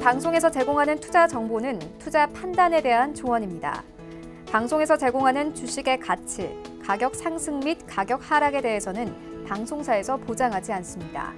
방송에서 제공하는 투자 정보는 투자 판단에 대한 조언입니다. 방송에서 제공하는 주식의 가치, 가격 상승 및 가격 하락에 대해서는 방송사에서 보장하지 않습니다.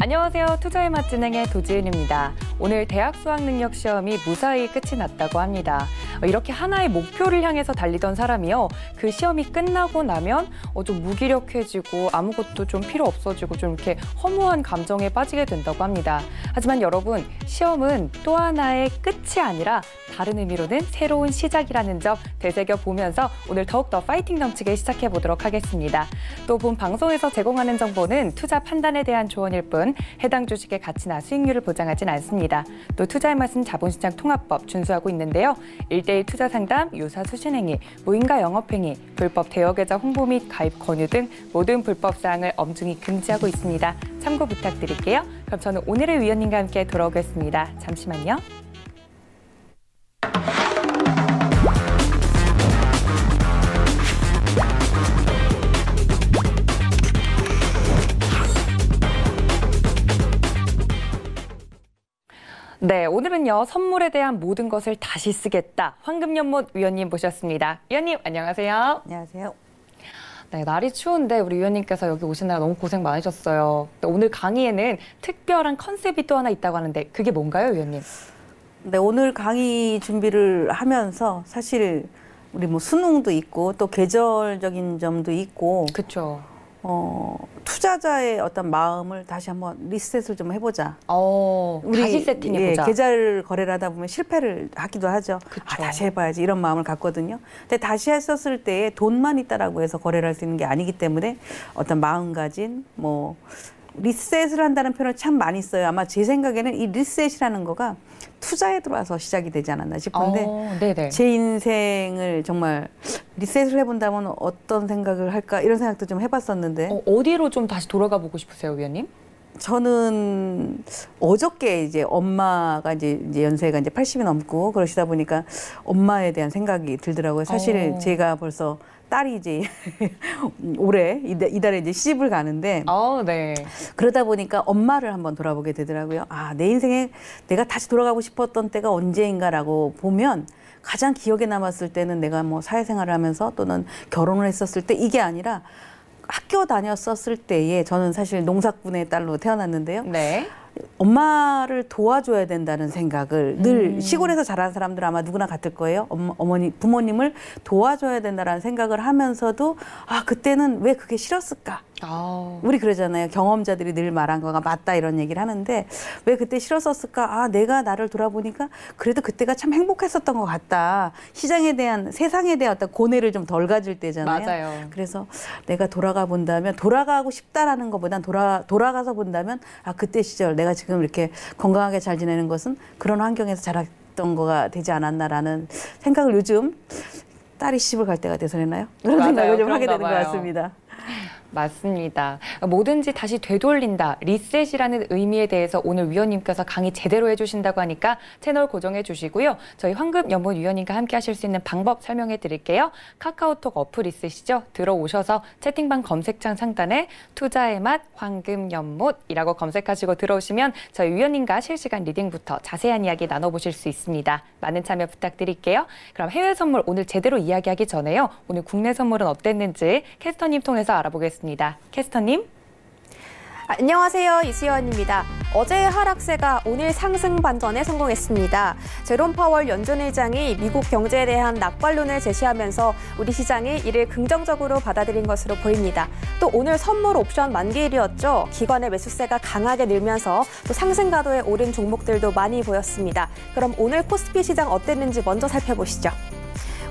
안녕하세요. 투자의 맛 진행의 도지은입니다. 오늘 대학 수학능력 시험이 무사히 끝이 났다고 합니다. 이렇게 하나의 목표를 향해서 달리던 사람이요. 그 시험이 끝나고 나면 좀 무기력해지고 아무것도 좀 필요 없어지고 좀 이렇게 허무한 감정에 빠지게 된다고 합니다. 하지만 여러분, 시험은 또 하나의 끝이 아니라 다른 의미로는 새로운 시작이라는 점 되새겨보면서 오늘 더욱더 파이팅 넘치게 시작해보도록 하겠습니다. 또 본 방송에서 제공하는 정보는 투자 판단에 대한 조언일 뿐 해당 주식의 가치나 수익률을 보장하진 않습니다. 또 투자의 맛은 자본시장 통합법 준수하고 있는데요. 1:1 투자 상담, 유사 수신행위, 무인가 영업행위, 불법 대여계좌 홍보 및 가입 권유 등 모든 불법 사항을 엄중히 금지하고 있습니다. 참고 부탁드릴게요. 그럼 저는 오늘의 위원님과 함께 돌아오겠습니다. 잠시만요. 네, 오늘은요, 선물에 대한 모든 것을 다시 쓰겠다. 황금연못 위원님 모셨습니다. 위원님, 안녕하세요. 안녕하세요. 네, 날이 추운데 우리 위원님께서 여기 오시느라 너무 고생 많으셨어요. 오늘 강의에는 특별한 컨셉이 또 하나 있다고 하는데 그게 뭔가요, 위원님? 네, 오늘 강의 준비를 하면서 사실 우리 뭐 수능도 있고 또 계절적인 점도 있고 그렇죠. 투자자의 어떤 마음을 다시 한번 리셋을 좀 해보자. 우리 다시 세팅해보자. 계좌를 거래를 하다 보면 실패를 하기도 하죠. 다시 해봐야지 이런 마음을 갖거든요. 근데 다시 했었을 때에 돈만 있다라고 해서 거래를 할 수 있는 게 아니기 때문에 어떤 마음가짐, 뭐 리셋을 한다는 표현을 참 많이 써요. 아마 제 생각에는 이 리셋이라는 거가 투자에 들어와서 시작이 되지 않았나 싶은데 제 인생을 정말 리셋을 해본다면 어떤 생각을 할까 이런 생각도 좀 해봤었는데 어디로 좀 다시 돌아가 보고 싶으세요, 위원님? 저는 어저께 이제 엄마가 이제 연세가 이제 80이 넘고 그러시다 보니까 엄마에 대한 생각이 들더라고요. 사실 제가 벌써 딸이 이제 올해 이달에 이제 시집을 가는데 네. 그러다 보니까 엄마를 한번 돌아보게 되더라고요. 내 인생에 내가 다시 돌아가고 싶었던 때가 언제인가라고 보면 가장 기억에 남았을 때는 내가 뭐 사회생활을 하면서 또는 결혼을 했었을 때 이게 아니라 학교 다녔었을 때에 저는 사실 농사꾼의 딸로 태어났는데요. 네. 엄마를 도와줘야 된다는 생각을 늘 시골에서 자란 사람들 아마 누구나 같을 거예요. 어머니, 부모님을 도와줘야 된다는 생각을 하면서도 그때는 왜 그게 싫었을까? 우리 그러잖아요. 경험자들이 늘 말한 거가 맞다 이런 얘기를 하는데 왜 그때 싫었었을까? 내가 나를 돌아보니까 그래도 그때가 참 행복했었던 것 같다. 시장에 대한 세상에 대한 어떤 고뇌를 좀 덜 가질 때잖아요. 맞아요. 그래서 내가 돌아가 본다면 돌아가고 싶다라는 것보단 돌아가서 본다면 그때 시절 내가 지금 이렇게 건강하게 잘 지내는 것은 그런 환경에서 자랐던 거가 되지 않았나라는 생각을 요즘 딸이 시집을 갈 때가 돼서랬나요? 그런 생각을 좀 하게 되는 것 같습니다. 맞습니다. 뭐든지 다시 되돌린다, 리셋이라는 의미에 대해서 오늘 위원님께서 강의 제대로 해주신다고 하니까 채널 고정해 주시고요. 저희 황금연못 위원님과 함께 하실 수 있는 방법 설명해 드릴게요. 카카오톡 어플 있으시죠? 들어오셔서 채팅방 검색창 상단에 투자의 맛 황금연못이라고 검색하시고 들어오시면 저희 위원님과 실시간 리딩부터 자세한 이야기 나눠보실 수 있습니다. 많은 참여 부탁드릴게요. 그럼 해외 선물 오늘 제대로 이야기하기 전에요. 오늘 국내 선물은 어땠는지 캐스터님 통해서 알아보겠습니다. 캐스터님. 안녕하세요. 이수연입니다. 어제의 하락세가 오늘 상승 반전에 성공했습니다. 제롬 파월 연준 의장이 미국 경제에 대한 낙관론을 제시하면서 우리 시장이 이를 긍정적으로 받아들인 것으로 보입니다. 또 오늘 선물 옵션 만기일이었죠. 기관의 매수세가 강하게 늘면서 또 상승 가도에 오른 종목들도 많이 보였습니다. 그럼 오늘 코스피 시장 어땠는지 먼저 살펴보시죠.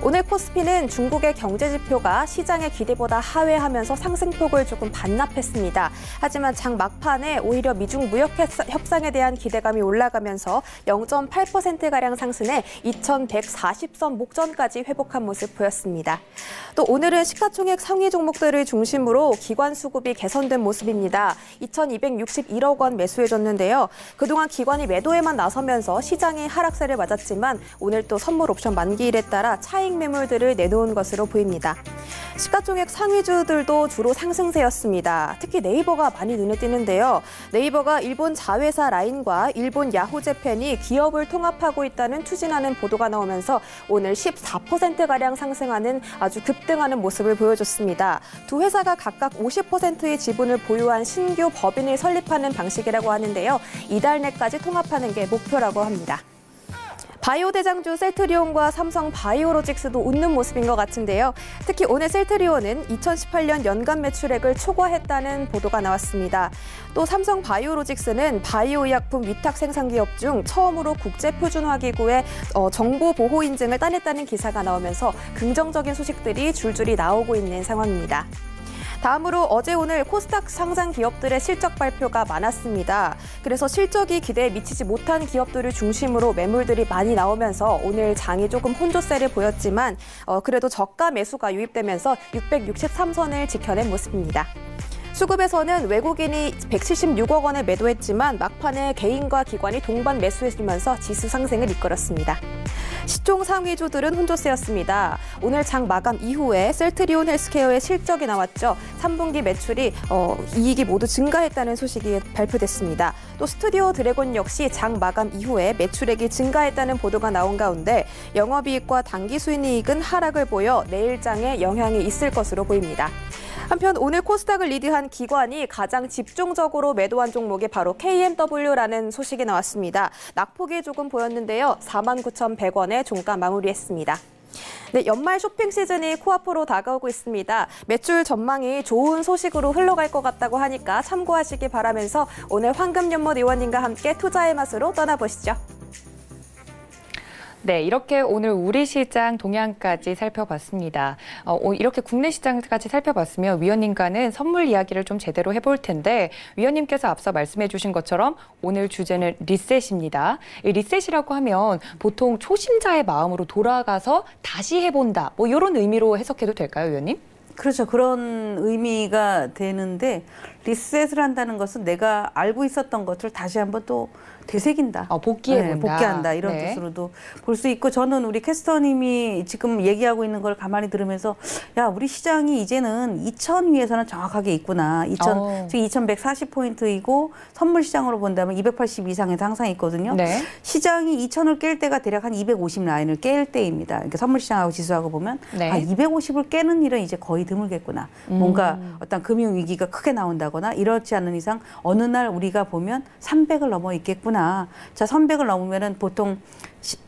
오늘 코스피는 중국의 경제 지표가 시장의 기대보다 하회하면서 상승폭을 조금 반납했습니다. 하지만 장 막판에 오히려 미중 무역 협상에 대한 기대감이 올라가면서 0.8%가량 상승해 2140선 목전까지 회복한 모습 보였습니다. 또 오늘은 시가총액 상위 종목들을 중심으로 기관 수급이 개선된 모습입니다. 2261억 원 매수해줬는데요. 그동안 기관이 매도에만 나서면서 시장이 하락세를 맞았지만 오늘 또 선물 옵션 만기일에 따라 차익 차익 매물들을 내놓은 것으로 보입니다. 시가총액 상위주들도 주로 상승세였습니다. 특히 네이버가 많이 눈에 띄는데요. 네이버가 일본 자회사 라인과 일본 야후 재팬이 기업을 통합하고 있다는 추진하는 보도가 나오면서 오늘 14%가량 상승하는 아주 급등하는 모습을 보여줬습니다. 두 회사가 각각 50%의 지분을 보유한 신규 법인을 설립하는 방식이라고 하는데요. 이달 내까지 통합하는 게 목표라고 합니다. 바이오 대장주 셀트리온과 삼성 바이오로직스도 웃는 모습인 것 같은데요. 특히 오늘 셀트리온은 2018년 연간 매출액을 초과했다는 보도가 나왔습니다. 또 삼성 바이오로직스는 바이오 의약품 위탁 생산 기업 중 처음으로 국제표준화기구의 정보 보호 인증을 따냈다는 기사가 나오면서 긍정적인 소식들이 줄줄이 나오고 있는 상황입니다. 다음으로 어제 오늘 코스닥 상장 기업들의 실적 발표가 많았습니다. 그래서 실적이 기대에 미치지 못한 기업들을 중심으로 매물들이 많이 나오면서 오늘 장이 조금 혼조세를 보였지만 그래도 저가 매수가 유입되면서 663선을 지켜낸 모습입니다. 수급에서는 외국인이 176억 원에 매도했지만 막판에 개인과 기관이 동반 매수해주면서 지수 상승을 이끌었습니다. 시총 상위주들은 혼조세였습니다. 오늘 장 마감 이후에 셀트리온 헬스케어의 실적이 나왔죠. 3분기 매출이 이익이 모두 증가했다는 소식이 발표됐습니다. 또 스튜디오 드래곤 역시 장 마감 이후에 매출액이 증가했다는 보도가 나온 가운데 영업이익과 당기순이익은 하락을 보여 내일 장에 영향이 있을 것으로 보입니다. 한편 오늘 코스닥을 리드한 기관이 가장 집중적으로 매도한 종목이 바로 KMW라는 소식이 나왔습니다. 낙폭이 조금 보였는데요. 49,100원에 종가 마무리했습니다. 네, 연말 쇼핑 시즌이 코앞으로 다가오고 있습니다. 매출 전망이 좋은 소식으로 흘러갈 것 같다고 하니까 참고하시기 바라면서 오늘 황금연못 의원님과 함께 투자의 맛으로 떠나보시죠. 네, 이렇게 오늘 우리 시장 동향까지 살펴봤습니다. 이렇게 국내 시장까지 살펴봤으면 위원님과는 선물 이야기를 좀 제대로 해볼 텐데 위원님께서 앞서 말씀해 주신 것처럼 오늘 주제는 리셋입니다. 이 리셋이라고 하면 보통 초심자의 마음으로 돌아가서 다시 해본다. 뭐 이런 의미로 해석해도 될까요, 위원님? 그렇죠. 그런 의미가 되는데 리셋을 한다는 것은 내가 알고 있었던 것을 다시 한번 또 되새긴다. 복귀해본다. 네, 복귀한다. 이런 네. 뜻으로도 볼 수 있고 저는 우리 캐스터님이 지금 얘기하고 있는 걸 가만히 들으면서 야 우리 시장이 이제는 2000 위에서는 정확하게 있구나. 2000, 지금 2140포인트이고 선물 시장으로 본다면 280 이상에서 항상 있거든요. 네. 시장이 2000을 깰 때가 대략 한 250 라인을 깰 때입니다. 그러니까 선물 시장하고 지수하고 보면 네. 250을 깨는 일은 이제 거의 드물겠구나. 뭔가 어떤 금융 위기가 크게 나온다거나 이렇지 않은 이상 어느 날 우리가 보면 300을 넘어 있겠구나. 자, 300을 넘으면은 보통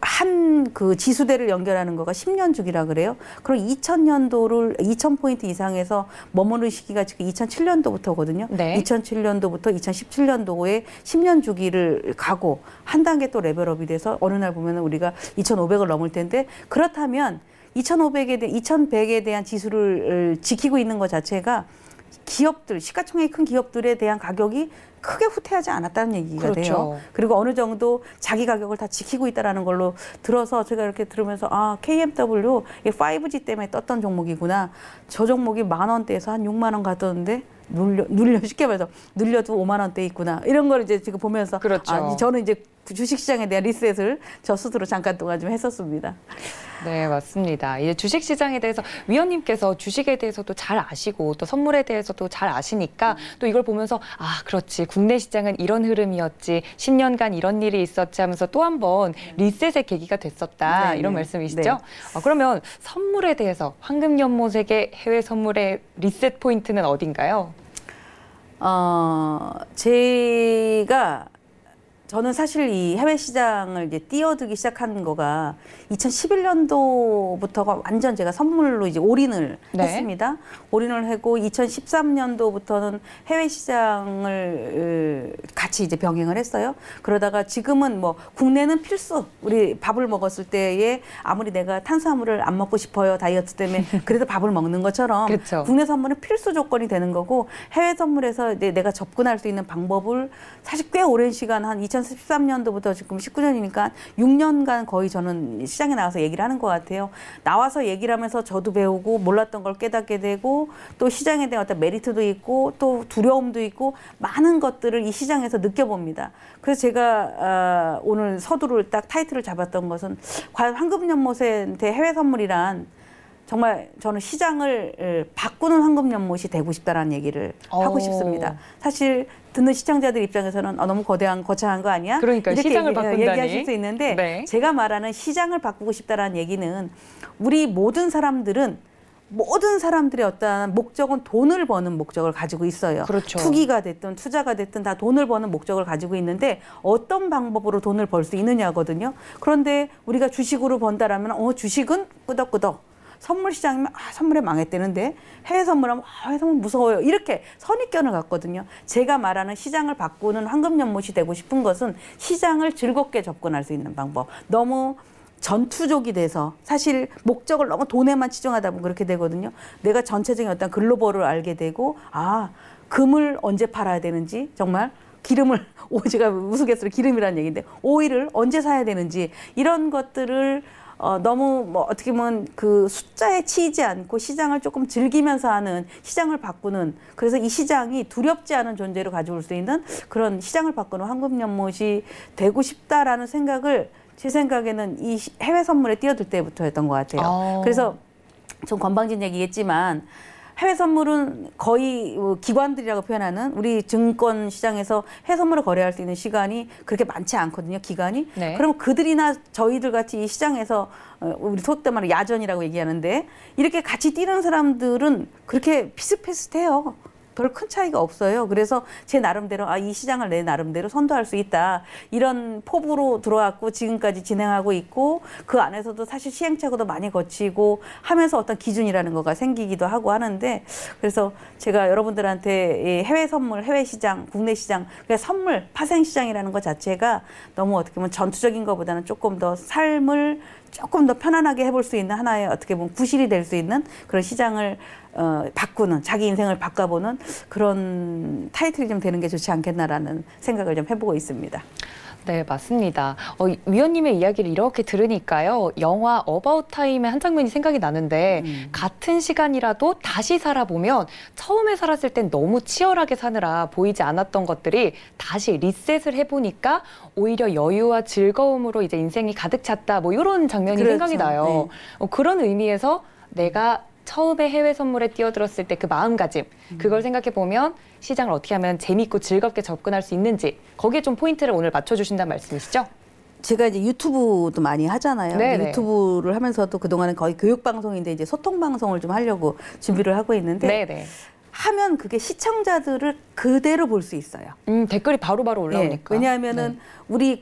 한 그 지수대를 연결하는 거가 10년 주기라 그래요. 그럼 2000년도를 2000포인트 이상에서 머무는 시기가 지금 2007년도부터거든요. 네. 2007년도부터 2017년도에 10년 주기를 가고 한 단계 또 레벨업이 돼서 어느 날 보면은 우리가 2500을 넘을 텐데 그렇다면 2100에 대한 지수를 지키고 있는 것 자체가 기업들, 시가총액이 큰 기업들에 대한 가격이 크게 후퇴하지 않았다는 얘기가 그렇죠. 돼요. 그리고 어느 정도 자기 가격을 다 지키고 있다는 걸로 들어서 제가 이렇게 들으면서 KMW 5G 때문에 떴던 종목이구나. 저 종목이 10,000원대에서 한 6만 원 갔었는데 눌려 쉽게 말해서 눌려도 5만 원대 있구나. 이런 걸 이제 지금 보면서 그렇죠. 저는 이제 주식시장에 대한 리셋을 저 스스로 잠깐 동안 좀 했었습니다. 네, 맞습니다. 이제 주식시장에 대해서 위원님께서 주식에 대해서도 잘 아시고 또 선물에 대해서도 잘 아시니까 또 이걸 보면서 그렇지. 국내 시장은 이런 흐름이었지. 10년간 이런 일이 있었지 하면서 또 한 번 리셋의 계기가 됐었다. 네, 이런 네. 말씀이시죠? 네. 그러면 선물에 대해서 황금연못에게 해외 선물의 리셋 포인트는 어딘가요? 저는 사실 이 해외 시장을 이제 뛰어들기 시작한 거가 2011년도부터가 완전 제가 선물로 이제 올인을 네. 했습니다. 올인을 하고 2013년도부터는 해외 시장을 같이 이제 병행을 했어요. 그러다가 지금은 뭐 국내는 필수. 우리 밥을 먹었을 때에 아무리 내가 탄수화물을 안 먹고 싶어요. 다이어트 때문에 그래도 밥을 먹는 것처럼 그렇죠. 국내 선물은 필수 조건이 되는 거고 해외 선물에서 이제 내가 접근할 수 있는 방법을 사실 꽤 오랜 시간 한 2013년도부터 지금 19년이니까 6년간 거의 저는 시장에 나와서 얘기를 하는 것 같아요. 나와서 얘기를 하면서 저도 배우고 몰랐던 걸 깨닫게 되고 또 시장에 대한 어떤 메리트도 있고 또 두려움도 있고 많은 것들을 이 시장에서 느껴봅니다. 그래서 제가 오늘 서두를 딱 타이틀을 잡았던 것은 과연 황금연못한테 해외 선물이란 정말 저는 시장을 바꾸는 황금연못이 되고 싶다라는 얘기를 하고 싶습니다. 사실 듣는 시청자들 입장에서는 너무 거창한 거 아니야? 그러니까 이렇게 시장을 바꾼다니. 얘기하실 수 있는데 네. 제가 말하는 시장을 바꾸고 싶다라는 얘기는 우리 모든 사람들의 어떠한 목적은 돈을 버는 목적을 가지고 있어요. 그렇죠. 투기가 됐든 투자가 됐든 다 돈을 버는 목적을 가지고 있는데 어떤 방법으로 돈을 벌 수 있느냐거든요. 그런데 우리가 주식으로 번다라면 주식은 끄덕끄덕. 선물 시장이면 선물에 망했대는데 해외 선물하면 해외 선물 무서워요. 이렇게 선입견을 갖거든요. 제가 말하는 시장을 바꾸는 황금연못이 되고 싶은 것은 시장을 즐겁게 접근할 수 있는 방법. 너무 전투적이 돼서 사실 목적을 너무 돈에만 치중하다 보면 그렇게 되거든요. 내가 전체적인 어떤 글로벌을 알게 되고 금을 언제 팔아야 되는지 정말 기름을 제가 우스갯소리 기름이라는 얘기인데 오일을 언제 사야 되는지 이런 것들을 너무 어떻게 보면 그 숫자에 치이지 않고 시장을 조금 즐기면서 하는 시장을 바꾸는 그래서 이 시장이 두렵지 않은 존재로 가져올 수 있는 그런 시장을 바꾸는 황금연못이 되고 싶다라는 생각을 제 생각에는 이 해외 선물에 뛰어들 때부터 했던 것 같아요. 그래서 전 건방진 얘기겠지만 해외 선물은 거의 기관들이라고 표현하는 우리 증권 시장에서 해외 선물을 거래할 수 있는 시간이 그렇게 많지 않거든요. 기간이. 네. 그럼 그들이나 저희들 같이 이 시장에서 우리 속된 말로 야전이라고 얘기하는데 이렇게 같이 뛰는 사람들은 그렇게 비슷비슷해요. 별 큰 차이가 없어요. 그래서 제 나름대로 이 시장을 내 나름대로 선도할 수 있다. 이런 포부로 들어왔고 지금까지 진행하고 있고 그 안에서도 사실 시행착오도 많이 거치고 하면서 어떤 기준이라는 거가 생기기도 하고 하는데 그래서 제가 여러분들한테 해외 선물, 해외 시장, 국내 시장, 그러니까 선물, 파생 시장이라는 것 자체가 너무 어떻게 보면 전투적인 것보다는 조금 더 삶을 조금 더 편안하게 해볼 수 있는 하나의 어떻게 보면 구실이 될 수 있는 그런 시장을 바꾸는 자기 인생을 바꿔보는 그런 타이틀이 좀 되는 게 좋지 않겠나라는 생각을 좀 해보고 있습니다. 네, 맞습니다. 위원님의 이야기를 이렇게 들으니까요. 영화 어바웃 타임의 한 장면이 생각이 나는데 같은 시간이라도 다시 살아보면 처음에 살았을 땐 너무 치열하게 사느라 보이지 않았던 것들이 다시 리셋을 해보니까 오히려 여유와 즐거움으로 이제 인생이 가득 찼다. 이런 장면이 그렇죠. 생각이 나요. 네. 그런 의미에서 내가 처음에 해외 선물에 뛰어들었을 때 그 마음가짐 그걸 생각해 보면 시장을 어떻게 하면 재미있고 즐겁게 접근할 수 있는지 거기에 좀 포인트를 오늘 맞춰주신다는 말씀이시죠? 제가 이제 유튜브도 많이 하잖아요. 네네. 유튜브를 하면서도 그동안은 거의 교육 방송인데 이제 소통 방송을 좀 하려고 준비를 하고 있는데 네네. 하면 그게 시청자들을 그대로 볼 수 있어요. 댓글이 바로바로 올라오니까. 왜냐하면은 우리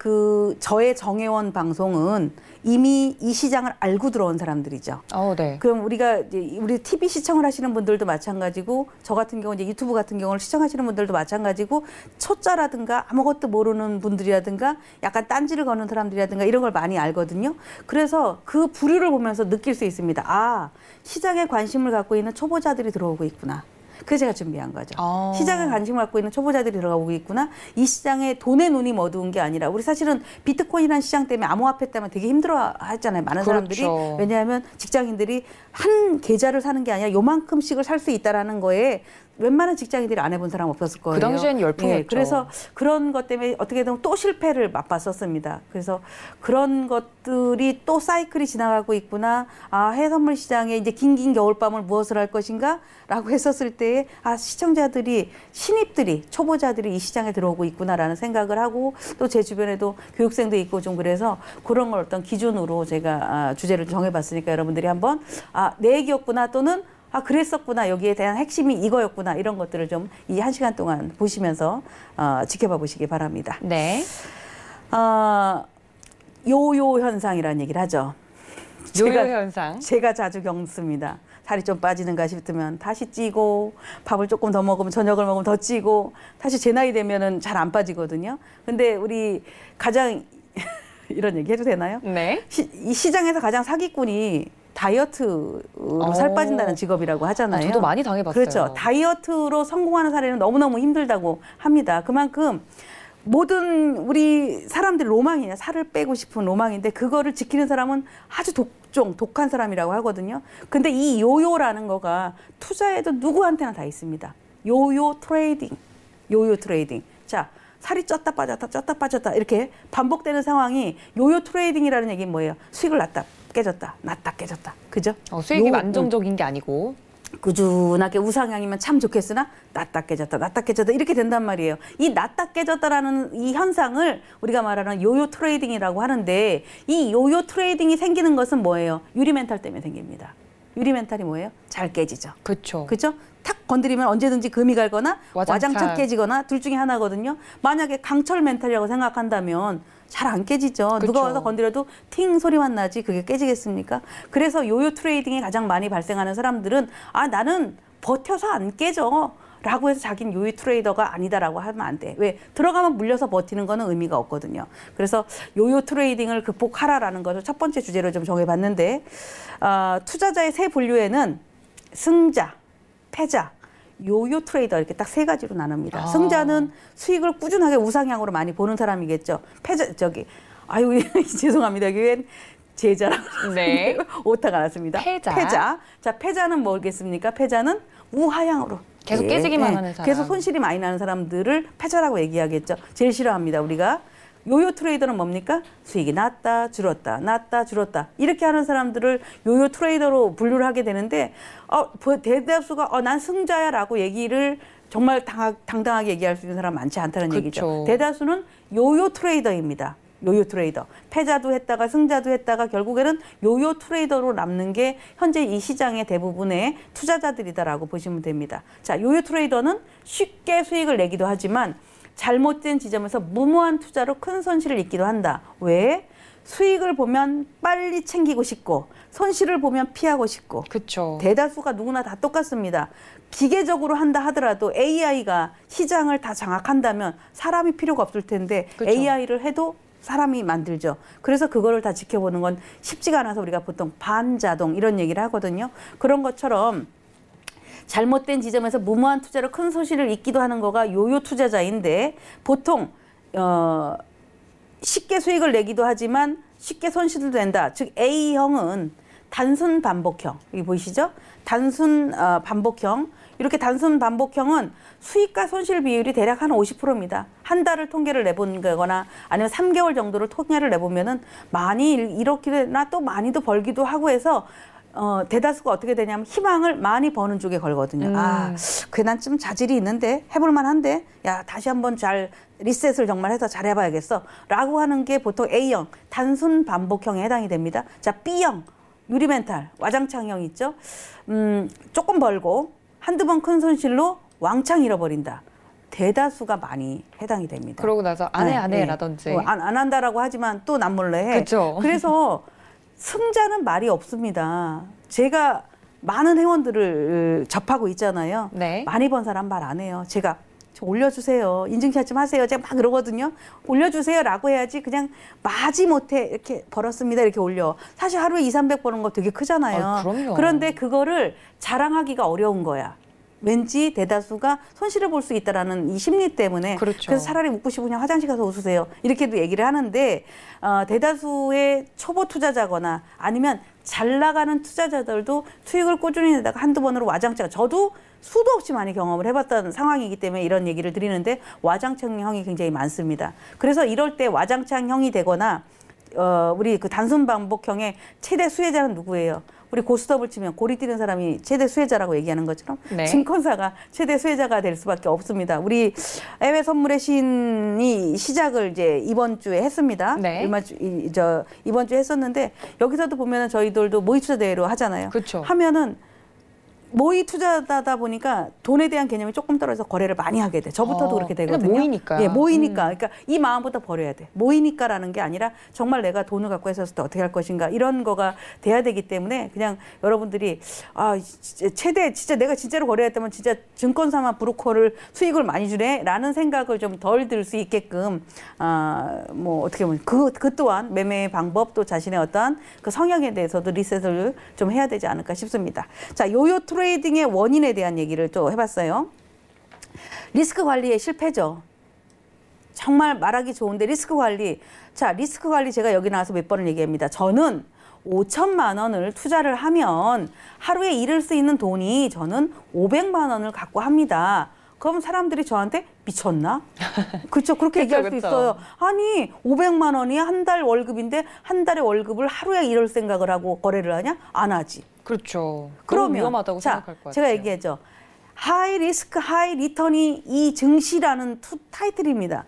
저의 정혜원 방송은 이미 이 시장을 알고 들어온 사람들이죠. 네. 그럼 우리가 이제 우리 TV 시청을 하시는 분들도 마찬가지고 저 같은 경우 이제 유튜브 같은 경우를 시청하시는 분들도 마찬가지고 초짜라든가 아무것도 모르는 분들이라든가 약간 딴지를 거는 사람들이라든가 이런 걸 많이 알거든요. 그래서 그 부류를 보면서 느낄 수 있습니다. 시장에 관심을 갖고 있는 초보자들이 들어오고 있구나. 그래서 제가 준비한 거죠. 시장에 관심을 갖고 있는 초보자들이 들어가고 있구나. 이 시장에 돈의 눈이 어두운 게 아니라 우리 사실은 비트코인이라는 시장 때문에 암호화폐 때문에 되게 힘들어했잖아요. 많은 사람들이. 그렇죠. 왜냐하면 직장인들이 한 계좌를 사는 게 아니라 요만큼씩을 살 수 있다라는 거에 웬만한 직장인들이 안 해본 사람 없었을 거예요. 그 당시엔 열풍이었죠. 그래서 그런 것 때문에 어떻게 되면 또 실패를 맛봤었습니다. 그래서 그런 것들이 또 사이클이 지나가고 있구나. 해외 선물 시장에 이제 긴긴 겨울밤을 무엇을 할 것인가? 라고 했었을 때에 시청자들이 신입들이 초보자들이 이 시장에 들어오고 있구나라는 생각을 하고 또 제 주변에도 교육생도 있고 좀 그래서 그런 걸 어떤 기준으로 제가 주제를 정해봤으니까 여러분들이 한번 내 얘기였구나 또는 그랬었구나. 여기에 대한 핵심이 이거였구나. 이런 것들을 좀 이 1시간 동안 보시면서 지켜봐 보시기 바랍니다. 네. 요요 현상이라는 얘기를 하죠. 요요 현상. 제가 자주 겪습니다. 살이 좀 빠지는가 싶으면 다시 찌고 밥을 조금 더 먹으면 저녁을 먹으면 더 찌고 사실 제 나이 되면은 잘 안 빠지거든요. 근데 우리 가장 이런 얘기 해도 되나요? 네. 이 시장에서 가장 사기꾼이 다이어트로 살 빠진다는 직업이라고 하잖아요. 저도 많이 당해봤어요. 그렇죠. 다이어트로 성공하는 사례는 너무너무 힘들다고 합니다. 그만큼 모든 우리 사람들의 로망이에요. 살을 빼고 싶은 로망인데 그거를 지키는 사람은 아주 독한 사람이라고 하거든요. 근데 이 요요라는 거가 투자에도 누구한테나 다 있습니다. 요요 트레이딩. 요요 트레이딩. 자, 살이 쪘다 빠졌다 쪘다 빠졌다 이렇게 반복되는 상황이 요요 트레이딩이라는 얘기는 뭐예요? 수익을 났다 깨졌다 났다 깨졌다. 그죠? 수익이 안정적인 게 아니고. 꾸준하게 우상향이면 참 좋겠으나 났다 깨졌다 났다 깨졌다 이렇게 된단 말이에요. 이 났다 깨졌다라는 이 현상을 우리가 말하는 요요 트레이딩이라고 하는데 이 요요 트레이딩이 생기는 것은 뭐예요? 유리 멘탈 때문에 생깁니다. 유리 멘탈이 뭐예요? 잘 깨지죠. 그렇죠. 그렇죠? 탁 건드리면 언제든지 금이 갈거나 와장창 깨지거나 둘 중에 하나거든요. 만약에 강철 멘탈이라고 생각한다면 잘 안 깨지죠. 그쵸. 누가 와서 건드려도 팅 소리만 나지 그게 깨지겠습니까? 그래서 요요 트레이딩이 가장 많이 발생하는 사람들은 나는 버텨서 안 깨져 라고 해서 자기는 요요 트레이더가 아니다라고 하면 안 돼. 왜? 들어가면 물려서 버티는 거는 의미가 없거든요. 그래서 요요 트레이딩을 극복하라라는 것을 첫 번째 주제로 좀 정해봤는데 투자자의 세 분류에는 승자, 패자, 요요 트레이더 이렇게 딱 세 가지로 나눕니다. 승자는 수익을 꾸준하게 우상향으로 많이 보는 사람이겠죠. 패자 죄송합니다. 이게 제자라고 네. 오타가 났습니다. 패자. 자, 패자는 뭐겠습니까? 패자는 우하향으로 계속 깨지기만 하는 사람. 계속 손실이 많이 나는 사람들을 패자라고 얘기하겠죠. 제일 싫어합니다. 우리가. 요요 트레이더는 뭡니까? 수익이 났다, 줄었다, 났다, 줄었다. 이렇게 하는 사람들을 요요 트레이더로 분류를 하게 되는데 대다수가 난 승자야 라고 얘기를 정말 당당하게 얘기할 수 있는 사람 많지 않다는 얘기죠. 대다수는 요요 트레이더입니다. 요요 트레이더. 패자도 했다가 승자도 했다가 결국에는 요요 트레이더로 남는 게 현재 이 시장의 대부분의 투자자들이다라고 보시면 됩니다. 자, 요요 트레이더는 쉽게 수익을 내기도 하지만 잘못된 지점에서 무모한 투자로 큰 손실을 입기도 한다. 왜? 수익을 보면 빨리 챙기고 싶고 손실을 보면 피하고 싶고. 그렇죠. 대다수가 누구나 다 똑같습니다. 기계적으로 한다 하더라도 AI가 시장을 다 장악한다면 사람이 필요가 없을 텐데 그쵸. AI를 해도 사람이 만들죠. 그래서 그거를 다 지켜보는 건 쉽지가 않아서 우리가 보통 반자동 이런 얘기를 하거든요. 그런 것처럼 잘못된 지점에서 무모한 투자로 큰 손실을 입기도 하는 거가 요요 투자자인데 보통 쉽게 수익을 내기도 하지만 쉽게 손실도 낸다. 즉 A형은 단순 반복형. 여기 보이시죠? 단순 반복형. 이렇게 단순 반복형은 수익과 손실 비율이 대략 한 50%입니다. 한 달을 통계를 내본 거거나 아니면 3개월 정도를 통계를 내보면은 많이 이렇게나 또 많이도 벌기도 하고 해서 대다수가 어떻게 되냐면 희망을 많이 버는 쪽에 걸거든요. 그게 난 좀 자질이 있는데 해볼 만한데 야 다시 한번 잘 리셋을 정말 해서 잘 해봐야겠어 라고 하는 게 보통 A형 단순 반복형에 해당이 됩니다. 자, B형 유리멘탈 와장창형 있죠. 조금 벌고 한두 번 큰 손실로 왕창 잃어버린다. 대다수가 많이 해당이 됩니다. 그러고 나서 안 해라든지 안 한다라고 하지만 또 남몰래 해. 그쵸. 그래서 승자는 말이 없습니다. 제가 많은 회원들을 접하고 있잖아요. 네. 많이 번 사람 말 안 해요. 제가 올려주세요. 인증샷 좀 하세요. 제가 막 그러거든요. 올려주세요 라고 해야지 그냥 마지못해 이렇게 벌었습니다. 이렇게 올려. 사실 하루에 200~300 버는 거 되게 크잖아요. 그럼요. 그런데 그거를 자랑하기가 어려운 거야. 왠지 대다수가 손실을 볼 수 있다라는 이 심리 때문에 그렇죠. 그래서 차라리 웃고 싶으면 그냥 화장실 가서 웃으세요. 이렇게도 얘기를 하는데 대다수의 초보 투자자거나 아니면 잘 나가는 투자자들도 수익을 꾸준히 내다가 한두 번으로 와장창 저도 수도 없이 많이 경험을 해봤던 상황이기 때문에 이런 얘기를 드리는데 와장창형이 굉장히 많습니다. 그래서 이럴 때 와장창형이 되거나 우리 그 단순 반복형의 최대 수혜자는 누구예요? 우리 고스톱을 치면 고리 뛰는 사람이 최대 수혜자라고 얘기하는 것처럼 네. 증권사가 최대 수혜자가 될 수밖에 없습니다. 우리 해외 선물의 신이 시작을 이제 이번 주에 했습니다. 네. 이번 주에 했었는데 여기서도 보면은 저희들도 모의 투자 대회로 하잖아요. 그쵸. 하면은 모의 투자다 보니까 돈에 대한 개념이 조금 떨어져서 거래를 많이 하게 돼. 저부터도 그렇게 되거든요. 모이니까요. 예, 모이니까. 그러니까 이 마음부터 버려야 돼. 모이니까라는 게 아니라 정말 내가 돈을 갖고 있었을 때 어떻게 할 것인가 이런 거가 돼야 되기 때문에 그냥 여러분들이 최대 진짜 내가 진짜로 거래했다면 진짜 증권사만 브로커를 수익을 많이 주네라는 생각을 좀 덜 들 수 있게끔 뭐 어떻게 보면 그 또한 매매의 방법 또 자신의 어떤 그 성향에 대해서도 리셋을 좀 해야 되지 않을까 싶습니다. 자, 요요 트레이딩의 원인에 대한 얘기를 또 해봤어요. 리스크 관리의 실패죠. 정말 말하기 좋은데 리스크 관리. 자, 리스크 관리 제가 여기 나와서 몇 번을 얘기합니다. 저는 5천만 원을 투자를 하면 하루에 잃을 수 있는 돈이 저는 500만 원을 갖고 합니다. 그럼 사람들이 저한테 미쳤나? 그렇죠. 그렇게 얘기할 수 있어요. 아니 500만 원이 한 달 월급인데 한 달의 월급을 하루에 잃을 생각을 하고 거래를 하냐? 안 하지. 그렇죠. 그러면 위험하다고 자, 생각할 것 같아요. 제가 얘기했죠. 하이 리스크 하이 리턴이 이 증시라는 타이틀입니다.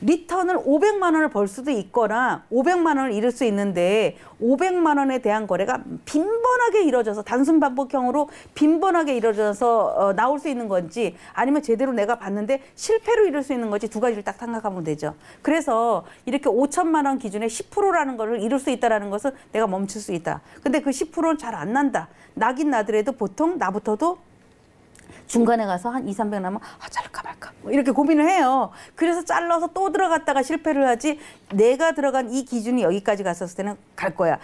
리턴을 500만 원을 벌 수도 있거나 500만 원을 잃을 수 있는데 500만 원에 대한 거래가 빈번하게 이루어져서 단순 반복형으로 빈번하게 이루어져서 나올 수 있는 건지 아니면 제대로 내가 봤는데 실패로 이룰 수 있는 건지 두 가지를 딱 생각하면 되죠. 그래서 이렇게 5천만 원 기준에 10%라는 거를 이룰 수 있다는 것은 내가 멈출 수 있다. 근데 그 10%는 잘 안 난다. 나긴 나더라도 보통 나부터도 중간에 가서 한 200~300 나면 자를까 말까 뭐 이렇게 고민을 해요. 그래서 잘라서 또 들어갔다가 실패를 하지 내가 들어간 이 기준이 여기까지 갔었을 때는 갈 거야.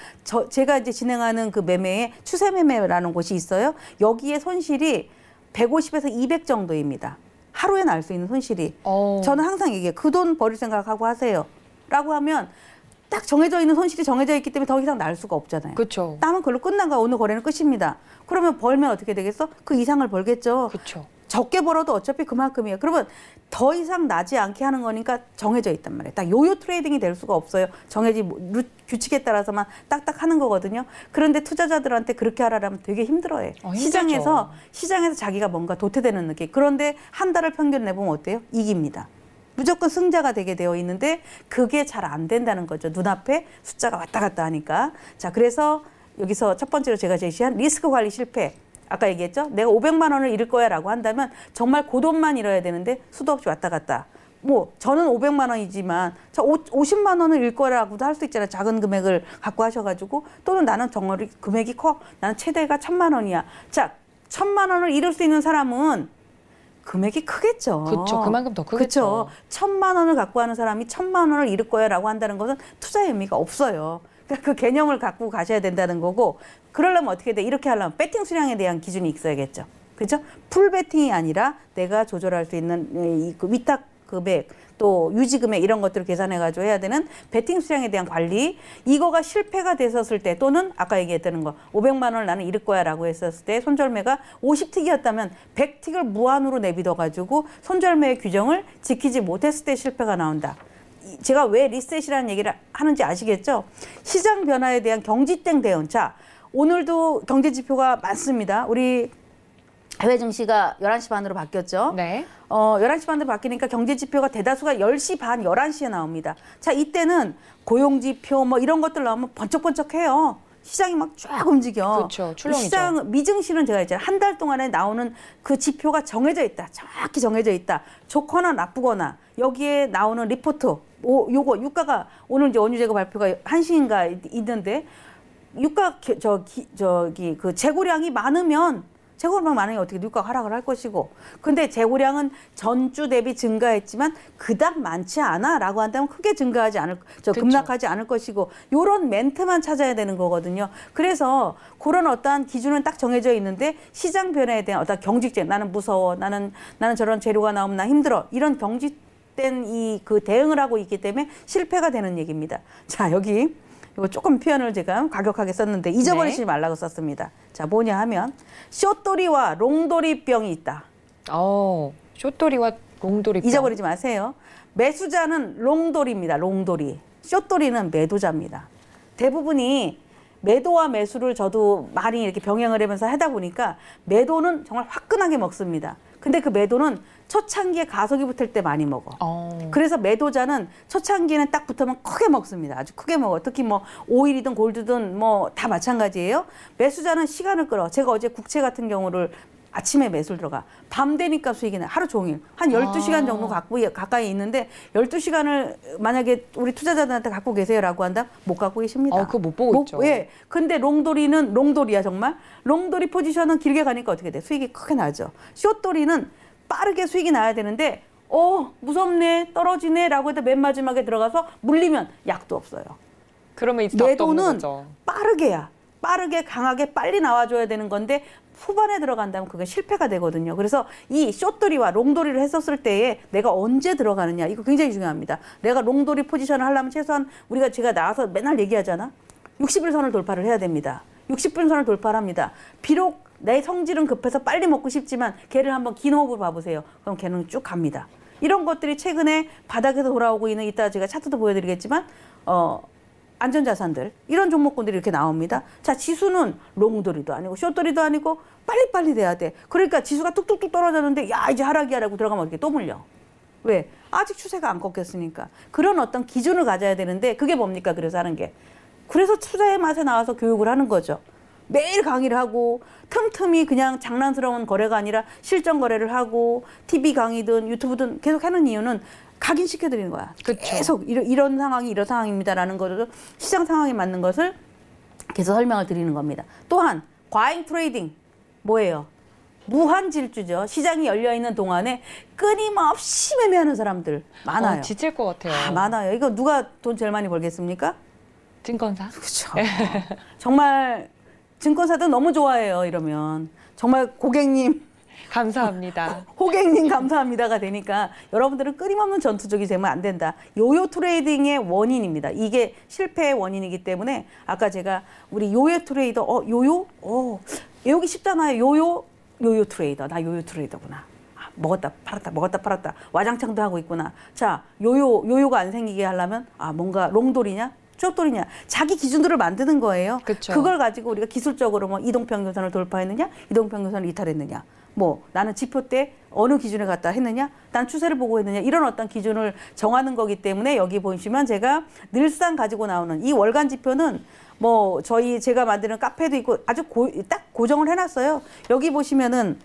제가 이제 진행하는 그 매매에 추세 매매라는 곳이 있어요. 여기에 손실이 150에서 200 정도입니다. 하루에 날 수 있는 손실이. 저는 항상 얘기해요. 그 돈 버릴 생각하고 하세요. 라고 하면 딱 정해져 있는 손실이 정해져 있기 때문에 더 이상 날 수가 없잖아요. 그렇죠. 남은 그걸로 끝난 거야. 오늘 거래는 끝입니다. 그러면 벌면 어떻게 되겠어? 그 이상을 벌겠죠. 그렇죠. 적게 벌어도 어차피 그만큼이에요. 그러면 더 이상 나지 않게 하는 거니까 정해져 있단 말이에요. 딱 요요 트레이딩이 될 수가 없어요. 정해진 규칙에 따라서만 딱딱 하는 거거든요. 그런데 투자자들한테 그렇게 하라면 되게 힘들어해. 시장에서 자기가 뭔가 도태되는 느낌. 그런데 한 달을 평균 내보면 어때요? 이깁니다. 무조건 승자가 되게 되어 있는데 그게 잘 안 된다는 거죠. 눈앞에 숫자가 왔다 갔다 하니까. 자, 그래서 여기서 첫 번째로 제가 제시한 리스크 관리 실패. 아까 얘기했죠? 내가 500만 원을 잃을 거야 라고 한다면 정말 그 돈만 잃어야 되는데 수도 없이 왔다 갔다. 뭐 저는 500만 원이지만 저 50만 원을 잃을 거라고도 할 수 있잖아요. 작은 금액을 갖고 하셔가지고. 또는 나는 정말 금액이 커. 나는 최대가 1000만 원이야. 자, 1000만 원을 잃을 수 있는 사람은 금액이 크겠죠. 그렇죠. 그만큼 더 크겠죠. 그렇죠. 1000만 원을 갖고 하는 사람이 1000만 원을 잃을 거야 라고 한다는 것은 투자의 의미가 없어요. 그러니까 그 개념을 갖고 가셔야 된다는 거고, 그러려면 어떻게 돼? 이렇게 하려면 배팅 수량에 대한 기준이 있어야겠죠. 그렇죠? 풀 배팅이 아니라 내가 조절할 수 있는 그 위탁 금액 또 유지 금액 이런 것들을 계산해가지고 해야 되는 배팅 수량에 대한 관리. 이거가 실패가 됐었을 때 또는 아까 얘기했다는 거 500만 원을 나는 잃을 거야 라고 했었을 때 손절매가 50틱이었다면 100틱을 무한으로 내비둬가지고 손절매의 규정을 지키지 못했을 때 실패가 나온다. 제가 왜 리셋이라는 얘기를 하는지 아시겠죠? 시장 변화에 대한 경지땡 대응. 자, 오늘도 경제지표가 많습니다. 우리 해외 증시가 11시 반으로 바뀌었죠. 네. 11시 반으로 바뀌니까 경제지표가 대다수가 10시 반, 11시에 나옵니다. 자, 이때는 고용지표 뭐 이런 것들 나오면 번쩍번쩍해요. 시장이 막 쫙 움직여. 그렇죠. 출렁이죠. 시장, 미증시는 제가 있잖아요. 한 달 동안에 나오는 그 지표가 정해져 있다. 정확히 정해져 있다. 좋거나 나쁘거나 여기에 나오는 리포트. 요거 유가가 오늘 이제 원유재고 발표가 1시인가 있는데 유가 그 재고량이 많으면 재고량 많으면 어떻게 유가가 하락을 할 것이고, 근데 재고량은 전주 대비 증가했지만 그닥 많지 않아라고 한다면 크게 증가하지 않을, 급락하지 않을 것이고, 요런 멘트만 찾아야 되는 거거든요. 그래서 그런 어떠한 기준은 딱 정해져 있는데 시장 변화에 대한 어떤 경직된, 나는 무서워, 나는 저런 재료가 나오면 나 힘들어, 이런 경직된 이 그 대응을 하고 있기 때문에 실패가 되는 얘기입니다. 자, 여기 이거 조금 표현을 제가 과격하게 썼는데 잊어버리지 말라고 썼습니다. 자, 뭐냐 하면 숏도리와 롱도리병이 있다. 숏도리와 롱도리병. 잊어버리지 마세요. 매수자는 롱도리입니다. 롱도리. 숏도리는 매도자입니다. 대부분이 매도와 매수를 저도 많이 이렇게 병행을 하면서 하다 보니까 매도는 정말 화끈하게 먹습니다. 근데 그 매도는 초창기에 가속이 붙을 때 많이 먹어. 그래서 매도자는 초창기에는 딱 붙으면 크게 먹습니다. 아주 크게 먹어. 특히 뭐 오일이든 골드든 뭐 다 마찬가지예요. 매수자는 시간을 끌어. 제가 어제 국채 같은 경우를 아침에 매수를 들어가. 밤 되니까 수익이 나. 하루 종일. 한 12시간 정도 가까이 있는데 12시간을 만약에 우리 투자자들한테 갖고 계세요라고 한다? 못 갖고 계십니다. 그거 못 보고 있죠. 예. 근데 롱도리는 롱도리야 정말. 롱도리 포지션은 길게 가니까 어떻게 돼? 수익이 크게 나죠. 숏도리는 빠르게 수익이 나야 되는데 무섭네, 떨어지네 라고 해서 맨 마지막에 들어가서 물리면 약도 없어요. 그러면 이제 매도는 빠르게야. 빠르게 강하게 빨리 나와줘야 되는 건데 후반에 들어간다면 그게 실패가 되거든요. 그래서 이 숏돌이와 롱돌이를 했었을 때에 내가 언제 들어가느냐 이거 굉장히 중요합니다. 내가 롱돌이 포지션을 하려면 최소한 제가 나와서 맨날 얘기하잖아. 60일선을 돌파를 해야 됩니다. 60분선을 돌파를 합니다. 비록 내 성질은 급해서 빨리 먹고 싶지만 걔를 한번 긴 호흡을 봐보세요. 그럼 걔는 쭉 갑니다. 이런 것들이 최근에 바닥에서 돌아오고 있는, 이따 제가 차트도 보여드리겠지만 안전자산들 이런 종목군들이 이렇게 나옵니다. 자, 지수는 롱돌이도 아니고 숏돌이도 아니고 빨리빨리 돼야 돼. 그러니까 지수가 뚝뚝뚝 떨어졌는데 야 이제 하락이야라고 들어가면 어떻게 또 물려. 왜? 아직 추세가 안 꺾였으니까. 그런 어떤 기준을 가져야 되는데 그게 뭡니까? 그래서 하는 게. 그래서 투자의 맛에 나와서 교육을 하는 거죠. 매일 강의를 하고 틈틈이 그냥 장난스러운 거래가 아니라 실전 거래를 하고 TV 강의든 유튜브든 계속 하는 이유는 각인시켜드리는 거야. 그쵸. 계속 이런 상황이 이런 상황입니다라는 거를 시장 상황에 맞는 것을 계속 설명을 드리는 겁니다. 또한 과잉 트레이딩 뭐예요? 무한 질주죠. 시장이 열려있는 동안에 끊임없이 매매하는 사람들 많아요. 지칠 것 같아요. 많아요. 이거 누가 돈 제일 많이 벌겠습니까? 증권사? 그렇죠. 정말 증권사도 너무 좋아해요. 이러면 정말 고객님 감사합니다. 고객님 감사합니다가 되니까 여러분들은 끊임없는 전투적이 되면 안 된다. 요요 트레이딩의 원인입니다. 이게 실패의 원인이기 때문에 아까 제가 우리 요요 트레이더 요요? 외우기 쉽잖아요. 요요 트레이더. 나 요요 트레이더구나. 먹었다 팔았다 먹었다 팔았다 와장창도 하고 있구나. 자, 요요가 안 생기게 하려면 뭔가 롱돌이냐 숏돌이냐 자기 기준들을 만드는 거예요. 그쵸. 그걸 가지고 우리가 기술적으로 뭐 이동평균선을 돌파했느냐 이동평균선을 이탈했느냐 뭐 나는 지표 때 어느 기준에 갔다 했느냐 난 추세를 보고 했느냐 이런 어떤 기준을 정하는 거기 때문에 여기 보시면 제가 늘상 가지고 나오는 이 월간 지표는 뭐 제가 만드는 카페도 있고 아주 딱 고정을 해놨어요. 여기 보시면은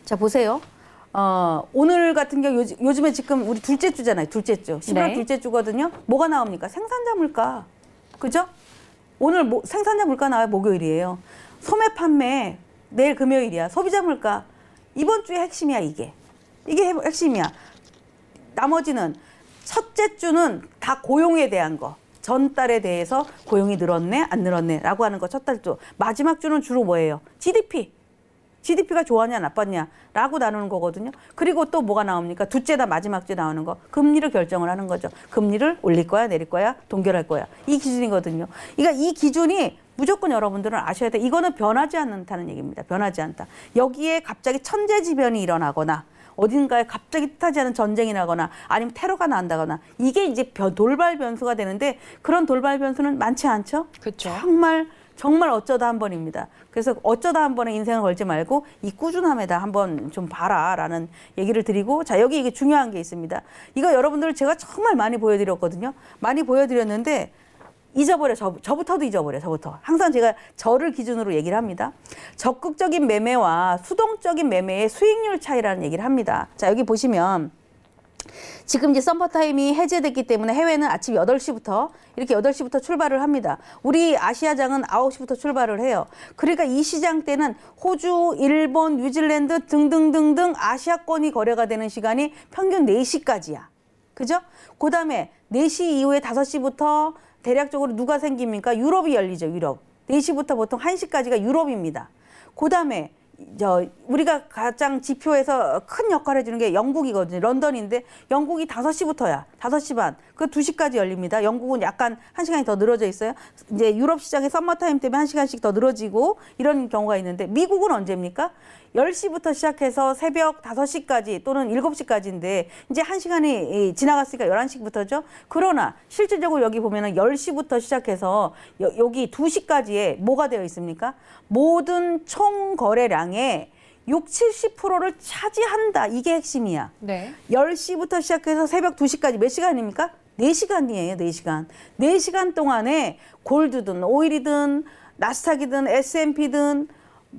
자 보세요. 오늘 같은 경우 요즘에 지금 우리 둘째 주잖아요. 둘째 주. 11월 네. 둘째 주거든요. 뭐가 나옵니까? 생산자 물가. 그죠? 오늘 생산자 물가 나와요. 목요일이에요. 소매 판매 내일 금요일이야. 소비자 물가. 이번 주의 핵심이야, 이게. 이게 핵심이야. 나머지는 첫째 주는 다 고용에 대한 거. 전달에 대해서 고용이 늘었네, 안 늘었네 라고 하는 거 첫 달 주. 마지막 주는 주로 뭐예요? GDP가 좋았냐 나빴냐 라고 나누는 거거든요. 그리고 또 뭐가 나옵니까? 둘째 다 마지막 주에 나오는 거. 금리를 결정을 하는 거죠. 금리를 올릴 거야 내릴 거야 동결할 거야. 이 기준이거든요. 그러니까 이 기준이 무조건 여러분들은 아셔야 돼. 이거는 변하지 않는다는 얘기입니다. 변하지 않다. 여기에 갑자기 천재지변이 일어나거나 어딘가에 갑자기 뜻하지 않은 전쟁이 나거나 아니면 테러가 난다거나 이게 이제 돌발 변수가 되는데 그런 돌발 변수는 많지 않죠? 그렇죠. 정말 어쩌다 한 번입니다. 그래서 어쩌다 한 번에 인생을 걸지 말고 이 꾸준함에다 한번 좀 봐라라는 얘기를 드리고 자 여기 이게 중요한 게 있습니다. 이거 여러분들 제가 정말 많이 보여드렸거든요. 많이 보여드렸는데 잊어버려. 저부터도 잊어버려. 저부터. 항상 제가 저를 기준으로 얘기를 합니다. 적극적인 매매와 수동적인 매매의 수익률 차이라는 얘기를 합니다. 자 여기 보시면 지금 이제 썸머타임이 해제됐기 때문에 해외는 아침 8시부터 이렇게 8시부터 출발을 합니다. 우리 아시아장은 9시부터 출발을 해요. 그러니까 이 시장 때는 호주, 일본, 뉴질랜드 등등등등 아시아권이 거래가 되는 시간이 평균 4시까지야. 그죠? 그 다음에 4시 이후에 5시부터 대략적으로 누가 생깁니까? 유럽이 열리죠. 유럽. 4시부터 보통 1시까지가 유럽입니다. 그 다음에 우리가 가장 지표에서 큰 역할을 해주는 게 영국이거든요. 런던인데 영국이 5시부터야. 5시 반. 그 2시까지 열립니다. 영국은 약간 1시간이 더 늘어져 있어요. 이제 유럽 시장의 썸머타임 때문에 1시간씩 더 늘어지고 이런 경우가 있는데 미국은 언제입니까? 10시부터 시작해서 새벽 5시까지 또는 7시까지인데 이제 1시간이 지나갔으니까 11시부터죠. 그러나 실질적으로 여기 보면은 10시부터 시작해서 여기 2시까지에 뭐가 되어 있습니까? 모든 총 거래량의 60~70%를 차지한다. 이게 핵심이야. 네. 10시부터 시작해서 새벽 2시까지 몇 시간입니까? 4시간이에요. 4시간. 4시간 동안에 골드든 오일이든 나스닥이든 S&P든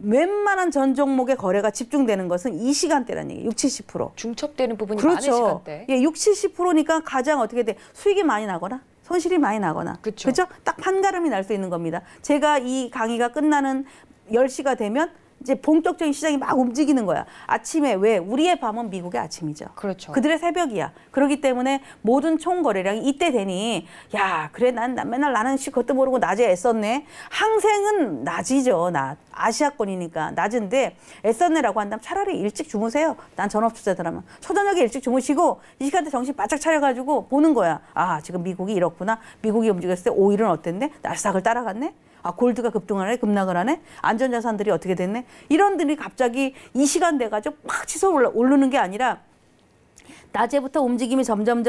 웬만한 전 종목의 거래가 집중되는 것은 이 시간대라는 얘기예요. 60~70%. 중첩되는 부분이 그렇죠. 많은 시간대. 예, 60~70%니까 가장 어떻게 돼? 수익이 많이 나거나 손실이 많이 나거나. 그쵸. 그렇죠? 딱 판가름이 날 수 있는 겁니다. 제가 이 강의가 끝나는 10시가 되면 이제 본격적인 시장이 막 움직이는 거야. 아침에 왜? 우리의 밤은 미국의 아침이죠. 그렇죠. 그들의 새벽이야. 그렇기 때문에 모든 총 거래량이 이때 되니 야 그래 난 맨날 나는 그것도 모르고 낮에 애썼네. 항생은 낮이죠. 낮. 아시아권이니까 낮은데 애썼네라고 한다면 차라리 일찍 주무세요. 난 전업투자자라면 초저녁에 일찍 주무시고 이 시간대 정신 바짝 차려가지고 보는 거야. 아 지금 미국이 이렇구나. 미국이 움직였을 때 오일은 어땠네? 나스닥을 따라갔네? 아, 골드가 급등하네, 급락을 하네, 안전자산들이 어떻게 됐네, 이런들이 갑자기 이 시간 돼가지고 막 치솟아 오르는 게 아니라 낮에부터 움직임이 점점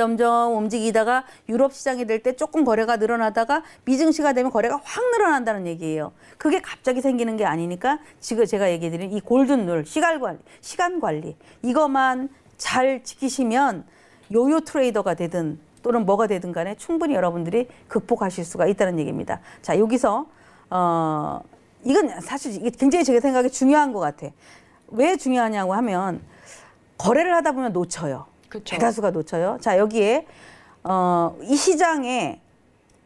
움직이다가 유럽 시장이 될 때 조금 거래가 늘어나다가 미증시가 되면 거래가 확 늘어난다는 얘기예요. 그게 갑자기 생기는 게 아니니까 지금 제가 얘기해드린 이 골든룰, 시간 관리 이것만 잘 지키시면 요요 트레이더가 되든 또는 뭐가 되든 간에 충분히 여러분들이 극복하실 수가 있다는 얘기입니다. 자, 여기서 이건 사실 이게 굉장히 제가 생각에 중요한 것 같아. 왜 중요하냐고 하면 거래를 하다 보면 놓쳐요. 그쵸. 대다수가 놓쳐요. 자, 여기에 이 시장에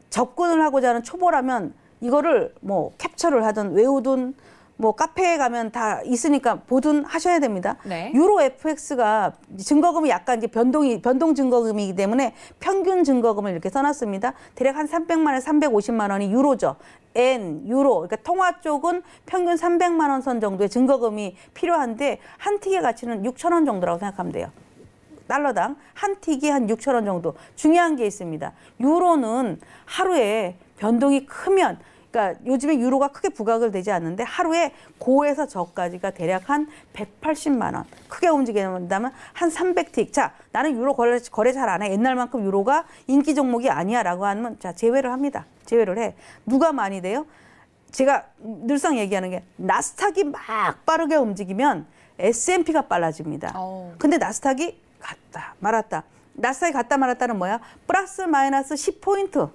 접근을 하고자 하는 초보라면 이거를 뭐 캡처를 하든 외우든 뭐 카페에 가면 다 있으니까 보든 하셔야 됩니다. 네. 유로 FX가 증거금이 약간 이제 변동 증거금이기 때문에 평균 증거금을 이렇게 써놨습니다. 대략 한 300만에서 350만 원이 유로죠. 엔, 유로, 그러니까 통화 쪽은 평균 300만 원 선 정도의 증거금이 필요한데 한 틱의 가치는 6천 원 정도라고 생각하면 돼요. 달러당 한 틱이 한 6천 원 정도. 중요한 게 있습니다. 유로는 하루에 변동이 크면, 그러니까 요즘에 유로가 크게 부각을 되지 않는데 하루에 고에서 저까지가 대략 한 180만 원. 크게 움직인다면 한 300틱. 자, 나는 유로 거래 잘 안 해. 옛날만큼 유로가 인기 종목이 아니야 라고 하면 자, 제외를 합니다. 제외를 해. 누가 많이 돼요? 제가 늘상 얘기하는 게 나스닥이 막 빠르게 움직이면 S&P가 빨라집니다. 근데 나스닥이 갔다 말았다. 나스닥이 갔다 말았다는 뭐야? 플러스 마이너스 10포인트.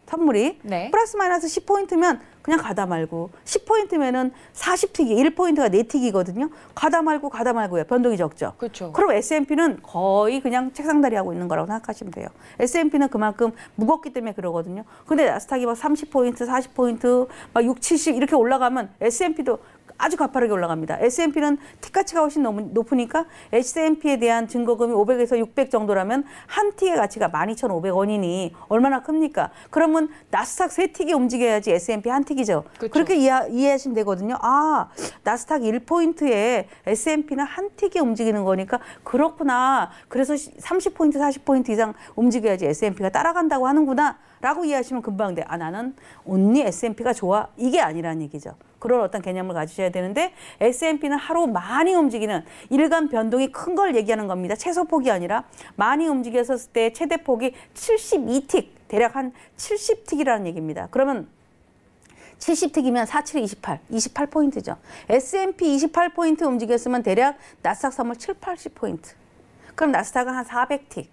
선물이 네. 플러스 마이너스 10포인트면 그냥 가다 말고 10포인트면은 40틱이 1포인트가 4틱이거든요. 가다 말고요. 변동이 적죠. 그렇죠. 그럼 S&P는 거의 그냥 책상다리 하고 있는 거라고 생각하시면 돼요. S&P는 그만큼 무겁기 때문에 그러거든요. 근데 나스닥이 막 30포인트, 40포인트, 막 6, 70 이렇게 올라가면 S&P도 아주 가파르게 올라갑니다. S&P는 틱 가치가 훨씬 높으니까 S&P에 대한 증거금이 500에서 600 정도라면 한 틱의 가치가 12,500원이니 얼마나 큽니까? 그러면 나스닥 3틱이 움직여야지 S&P 한 틱이죠. 그쵸. 그렇게 이해하시면 되거든요. 아, 나스닥 1포인트에 S&P는 한 틱이 움직이는 거니까 그렇구나. 그래서 30포인트, 40포인트 이상 움직여야지 S&P가 따라간다고 하는구나. 라고 이해하시면 금방 돼. 아, 나는 온리 S&P가 좋아. 이게 아니라는 얘기죠. 그런 어떤 개념을 가지셔야 되는데 S&P는 하루 많이 움직이는 일간 변동이 큰 걸 얘기하는 겁니다. 최소폭이 아니라 많이 움직였을 때 최대폭이 72틱, 대략 한 70틱이라는 얘기입니다. 그러면 70틱이면 47, 28, 28포인트죠. S&P 28포인트 움직였으면 대략 나스닥 선물 7, 80포인트. 그럼 나스닥은 한 400틱.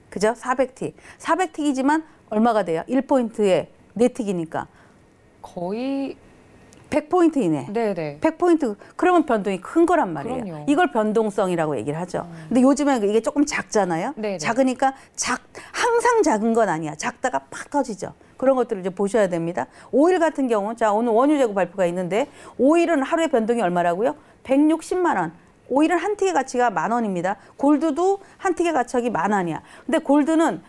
그죠? 400틱. 400틱이지만 얼마가 돼요? 1포인트에 4틱이니까. 거의 100포인트 이내. 네네. 100포인트. 그러면 변동이 큰 거란 말이에요. 그럼요. 이걸 변동성이라고 얘기를 하죠. 근데 요즘에 이게 조금 작잖아요. 네네. 작으니까 항상 작은 건 아니야. 작다가 팍 터지죠. 그런 것들을 이제 보셔야 됩니다. 오일 같은 경우, 자, 오늘 원유 재고 발표가 있는데 오일은 하루에 변동이 얼마라고요? 160만 원. 오일은 한 틱의 가치가 10,000원입니다. 골드도 한 틱의 가격이 10,000원이야. 근데 골드는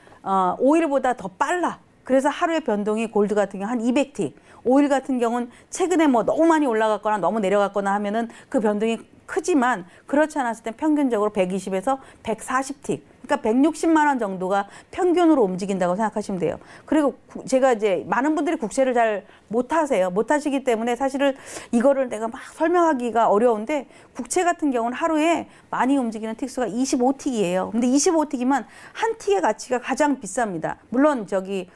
오일보다 더 빨라. 그래서 하루의 변동이 골드 같은 경우 한 200틱. 오일 같은 경우는 최근에 뭐 너무 많이 올라갔거나 너무 내려갔거나 하면은 그 변동이 크지만 그렇지 않았을 때 평균적으로 120에서 140틱. 그러니까 160만 원 정도가 평균으로 움직인다고 생각하시면 돼요. 그리고 제가 이제 많은 분들이 국세를 잘 못하세요. 못하시기 때문에 사실은 이거를 내가 막 설명하기가 어려운데 국채 같은 경우는 하루에 많이 움직이는 틱수가 25틱이에요. 근데 25틱이면 한 틱의 가치가 가장 비쌉니다. 물론 저기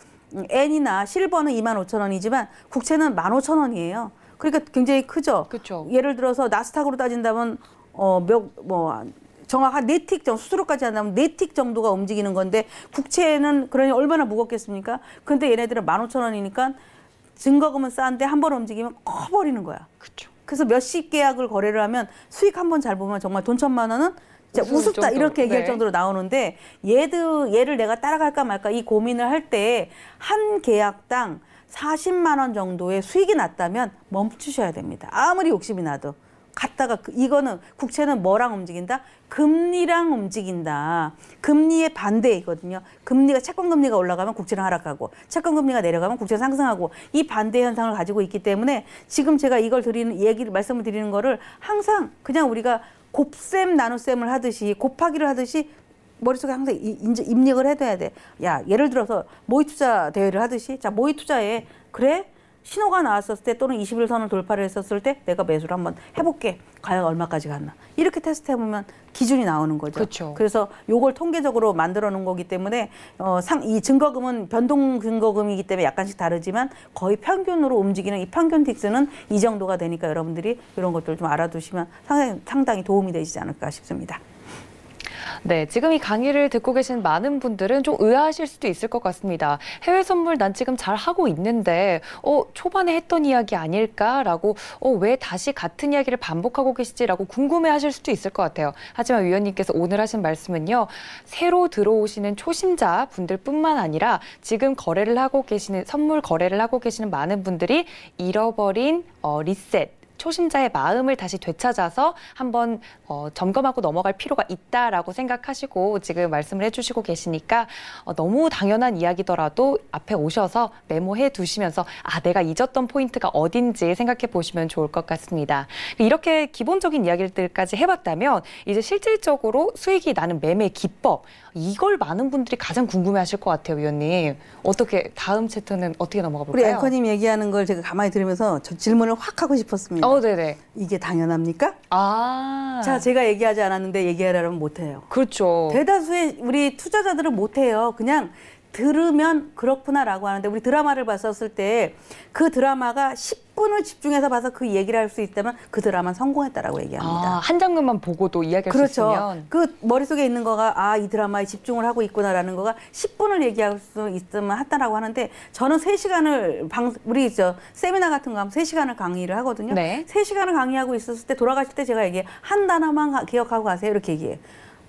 N이나 실버는 25,000원이지만 국채는 15,000원이에요. 그러니까 굉장히 크죠. 그쵸. 예를 들어서 나스닥으로 따진다면 정확한 4틱 정도, 수수료까지 한다면 4틱 정도가 움직이는 건데 국채는 그러니 얼마나 무겁겠습니까? 근데 얘네들은 15,000원이니까 증거금은 싼데 한 번 움직이면 커버리는 거야. 그렇죠. 그래서 몇십 계약을 거래를 하면 수익 한 번 잘 보면 정말 돈 1,000만 원은 진짜 우습다 정도. 이렇게 얘기할 네. 정도로 나오는데 얘를 내가 따라갈까 말까 이 고민을 할 때 한 계약당 40만 원 정도의 수익이 났다면 멈추셔야 됩니다. 아무리 욕심이 나도. 갔다가 이거는 국채는 뭐랑 움직인다? 금리랑 움직인다. 금리의 반대이거든요. 금리가 채권 금리가 올라가면 국채는 하락하고 채권 금리가 내려가면 국채는 상승하고 이 반대 현상을 가지고 있기 때문에 지금 제가 이걸 말씀을 드리는 거를 항상 그냥 우리가 곱셈 나눗셈을 하듯이 곱하기를 하듯이 머릿속에 항상 입력을 해둬야 돼. 야, 예를 들어서 모의 투자 대회를 하듯이 자, 모의 투자에 그래? 신호가 나왔었을 때 또는 21선을 돌파를 했었을 때 내가 매수를 한번 해볼게. 과연 얼마까지 갔나. 이렇게 테스트 해보면 기준이 나오는 거죠. 그렇죠. 그래서 요걸 통계적으로 만들어 놓은 거기 때문에 이 증거금은 변동 증거금이기 때문에 약간씩 다르지만 거의 평균으로 움직이는 이 평균 틱스는 이 정도가 되니까 여러분들이 이런 것들 좀 알아두시면 상당히 도움이 되지 않을까 싶습니다. 네, 지금 이 강의를 듣고 계신 많은 분들은 좀 의아하실 수도 있을 것 같습니다. 해외 선물 난 지금 잘 하고 있는데 초반에 했던 이야기 아닐까라고 왜 다시 같은 이야기를 반복하고 계시지라고 궁금해하실 수도 있을 것 같아요. 하지만 위원님께서 오늘 하신 말씀은요. 새로 들어오시는 초심자 분들뿐만 아니라 지금 선물 거래를 하고 계시는 많은 분들이 잃어버린 리셋 초심자의 마음을 다시 되찾아서 한번 점검하고 넘어갈 필요가 있다라고 생각하시고 지금 말씀을 해주시고 계시니까 너무 당연한 이야기더라도 앞에 오셔서 메모해 두시면서 내가 잊었던 포인트가 어딘지 생각해 보시면 좋을 것 같습니다. 이렇게 기본적인 이야기들까지 해봤다면 이제 실질적으로 수익이 나는 매매 기법 이걸 많은 분들이 가장 궁금해하실 것 같아요, 위원님. 어떻게 다음 챕터는 어떻게 넘어가 볼까요? 우리 앵커님 얘기하는 걸 제가 가만히 들으면서 저 질문을 확 하고 싶었습니다. 네네. 이게 당연합니까? 자, 제가 얘기하지 않았는데 얘기하려면 못해요. 그렇죠. 대다수의 우리 투자자들은 못해요. 그냥 들으면 그렇구나라고 하는데 우리 드라마를 봤었을 때 그 드라마가 10분을 집중해서 봐서 그 얘기를 할 수 있다면 그 드라마는 성공했다라고 얘기합니다. 한 장면만 보고도 이야기할 수 있으면. 그 머릿속에 있는 거가 이 드라마에 집중을 하고 있구나라는 거가 10분을 얘기할 수 있으면 했다라고 하는데 저는 3시간을 우리 세미나 같은 거 하면 3시간을 강의를 하거든요. 네. 3시간을 강의하고 있었을 때 돌아가실 때 제가 얘기해 한 단어만 기억하고 가세요 이렇게 얘기해요.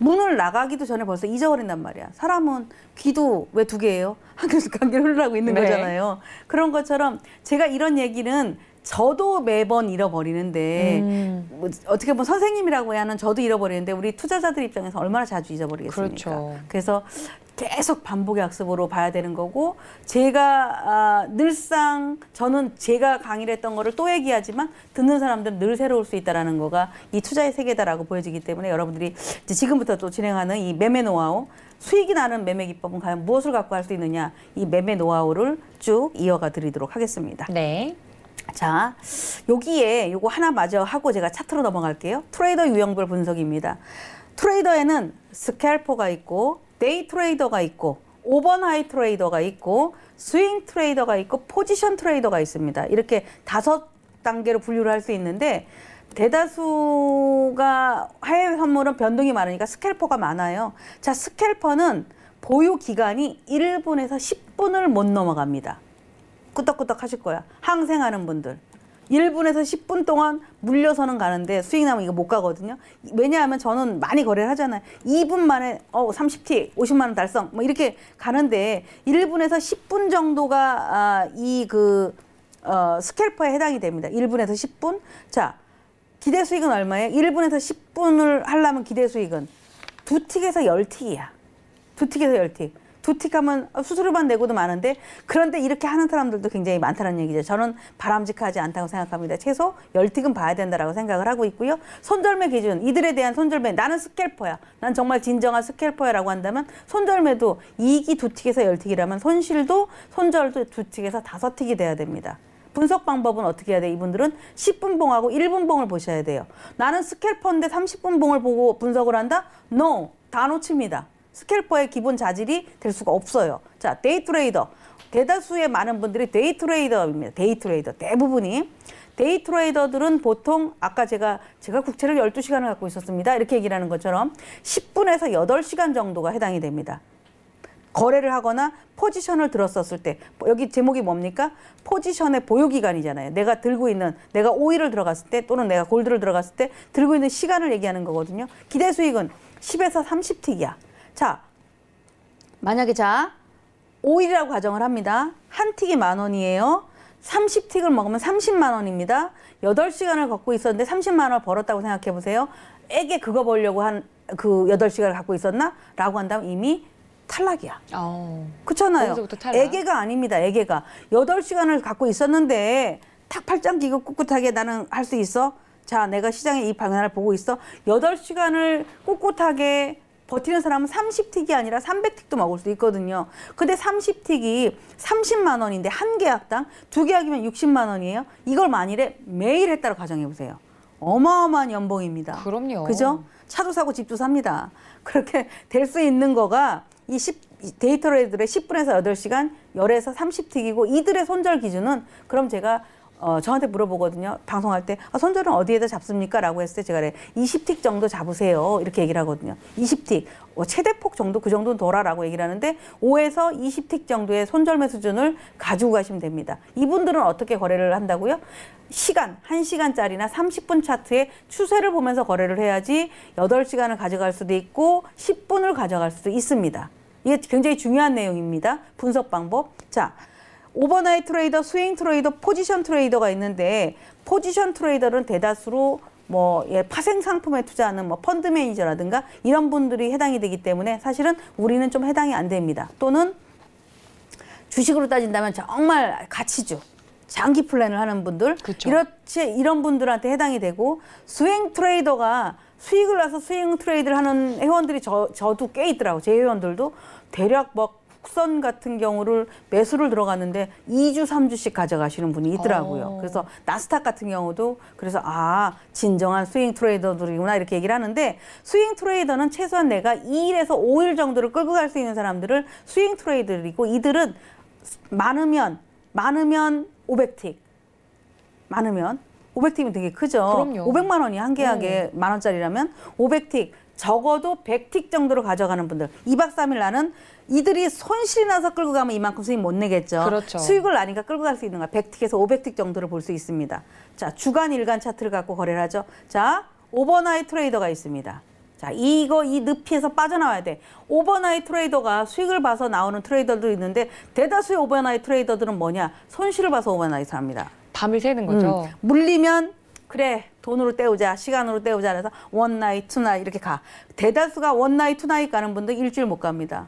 문을 나가기도 전에 벌써 잊어버린단 말이야. 사람은 귀도 왜 2개예요? 한 개씩 관계를 흐르고 있는 네. 거잖아요. 그런 것처럼 제가 이런 얘기는 저도 매번 잃어버리는데 어떻게 보면 선생님이라고 해야 하는 저도 잃어버리는데 우리 투자자들 입장에서 얼마나 자주 잊어버리겠습니까? 그렇죠. 그래서 계속 반복의 학습으로 봐야 되는 거고 제가 늘상 저는 제가 강의를 했던 거를 또 얘기하지만 듣는 사람들은 늘 새로울 수 있다는 거가 이 투자의 세계다라고 보여지기 때문에 여러분들이 이제 지금부터 또 진행하는 이 매매 노하우 수익이 나는 매매 기법은 과연 무엇을 갖고 할 수 있느냐 이 매매 노하우를 쭉 이어가 드리도록 하겠습니다. 네. 자, 여기에 요거 하나 마저 하고 제가 차트로 넘어갈게요. 트레이더 유형별 분석입니다. 트레이더에는 스캘퍼가 있고 데이 트레이더가 있고 오버나잇 트레이더가 있고 스윙 트레이더가 있고 포지션 트레이더가 있습니다. 이렇게 5단계로 분류를 할 수 있는데 대다수가 해외 선물은 변동이 많으니까 스캘퍼가 많아요. 자, 스캘퍼는 보유 기간이 1분에서 10분을 못 넘어갑니다. 끄떡끄떡 하실 거야. 항생하는 분들. 1분에서 10분 동안 물려서는 가는데 수익 나면 이거 못 가거든요. 왜냐하면 저는 많이 거래를 하잖아요. 2분 만에 30T, 50만 원 달성 뭐 이렇게 가는데 1분에서 10분 정도가 스캘퍼에 해당이 됩니다. 1분에서 10분. 자, 기대 수익은 얼마예요? 1분에서 10분을 하려면 기대 수익은 2틱에서 10틱이야. 2틱에서 10틱. 2틱 하면 수수료만 내고도 많은데 그런데 이렇게 하는 사람들도 굉장히 많다는 얘기죠. 저는 바람직하지 않다고 생각합니다. 최소 10틱은 봐야 된다라고 생각을 하고 있고요. 손절매 기준, 이들에 대한 손절매. 나는 스캘퍼야. 난 정말 진정한 스캘퍼야라고 한다면 손절매도 이익이 2틱에서 10틱이라면 손실도 손절도 2틱에서 5틱이 돼야 됩니다. 분석 방법은 어떻게 해야 돼? 이분들은 10분 봉하고 1분 봉을 보셔야 돼요. 나는 스캘퍼인데 30분 봉을 보고 분석을 한다? No. 다 놓칩니다. 스캘퍼의 기본 자질이 될 수가 없어요. 자, 데이 트레이더. 대다수의 많은 분들이 데이 트레이더입니다. 데이 트레이더. 대부분이. 데이 트레이더들은 보통 아까 제가 국채를 12시간을 갖고 있었습니다. 이렇게 얘기를 하는 것처럼 10분에서 8시간 정도가 해당이 됩니다. 거래를 하거나 포지션을 들었었을 때 여기 제목이 뭡니까? 포지션의 보유기간이잖아요. 내가 오일을 들어갔을 때 또는 내가 골드를 들어갔을 때 들고 있는 시간을 얘기하는 거거든요. 기대 수익은 10에서 30틱이야. 자, 만약에 5일이라고 가정을 합니다. 한 틱이 10,000원이에요. 30틱을 먹으면 30만 원입니다. 8시간을 걷고 있었는데 30만 원을 벌었다고 생각해 보세요. 애게 그거 벌려고 한 그 8시간을 갖고 있었나? 라고 한다면 이미 탈락이야. 그렇잖아요. 애게가 아닙니다. 애게가. 8시간을 갖고 있었는데 탁 팔짱 끼고 꿋꿋하게 나는 할 수 있어? 자, 내가 시장의 이 방향을 보고 있어. 8시간을 꿋꿋하게 버티는 사람은 30틱이 아니라 300틱도 먹을 수 있거든요. 근데 30틱이 30만 원인데 한 계약당 2계약이면 60만 원이에요. 이걸 만일에 매일 했다고 가정해 보세요. 어마어마한 연봉입니다. 그럼요. 그죠? 차도 사고 집도 삽니다. 그렇게 될 수 있는 거가 이 데이터레이더의 10분에서 8시간, 열에서 30틱이고 이들의 손절 기준은 그럼 제가 저한테 물어보거든요. 방송할 때 손절은 어디에다 잡습니까? 라고 했을 때 제가 그래 20틱 정도 잡으세요. 이렇게 얘기를 하거든요. 20틱, 최대폭 정도 그 정도는 둬라라고 얘기를 하는데 5에서 20틱 정도의 손절매 수준을 가지고 가시면 됩니다. 이분들은 어떻게 거래를 한다고요? 시간, 1시간짜리나 30분 차트의 추세를 보면서 거래를 해야지 8시간을 가져갈 수도 있고 10분을 가져갈 수도 있습니다. 이게 굉장히 중요한 내용입니다. 분석 방법. 자, 오버나잇 트레이더, 스윙 트레이더, 포지션 트레이더가 있는데 포지션 트레이더는 대다수로 파생 상품에 투자하는 펀드 매니저라든가 이런 분들이 해당이 되기 때문에 사실은 우리는 좀 해당이 안 됩니다. 또는 주식으로 따진다면 정말 가치주, 장기 플랜을 하는 분들, 그쵸. 이런 분들한테 해당이 되고 스윙 트레이더가 수익을 나서 스윙 트레이드를 하는 회원들이 저도 꽤 있더라고요. 제 회원들도 대략 국선 같은 경우를 매수를 들어갔는데 2주, 3주씩 가져가시는 분이 있더라고요. 그래서 나스닥 같은 경우도 그래서 진정한 스윙 트레이더들이구나 이렇게 얘기를 하는데 스윙 트레이더는 최소한 내가 2일에서 5일 정도를 끌고 갈 수 있는 사람들을 스윙 트레이더들이고 이들은 많으면 500틱. 많으면 500틱이면 되게 크죠. 그럼요. 500만 원이 한 계약에 만 원짜리라면 500틱. 적어도 100틱 정도로 가져가는 분들. 2박 3일 나는 이들이 손실이 나서 끌고 가면 이만큼 수익 못 내겠죠. 그렇죠. 수익을 나니까 끌고 갈 수 있는 거야. 100틱에서 500틱 정도를 볼 수 있습니다. 자, 주간, 일간 차트를 갖고 거래를 하죠. 자, 오버나잇 트레이더가 있습니다. 자, 이 늪에서 빠져나와야 돼. 오버나잇 트레이더가 수익을 봐서 나오는 트레이더도 있는데 대다수의 오버나잇 트레이더들은 뭐냐? 손실을 봐서 오버나잇을 합니다. 밤을 새는 거죠. 물리면 그래 돈으로 때우자, 시간으로 때우자 해서 원나잇, 투나잇 이렇게 가. 대다수가 원나잇, 투나잇 가는 분들 일주일 못 갑니다.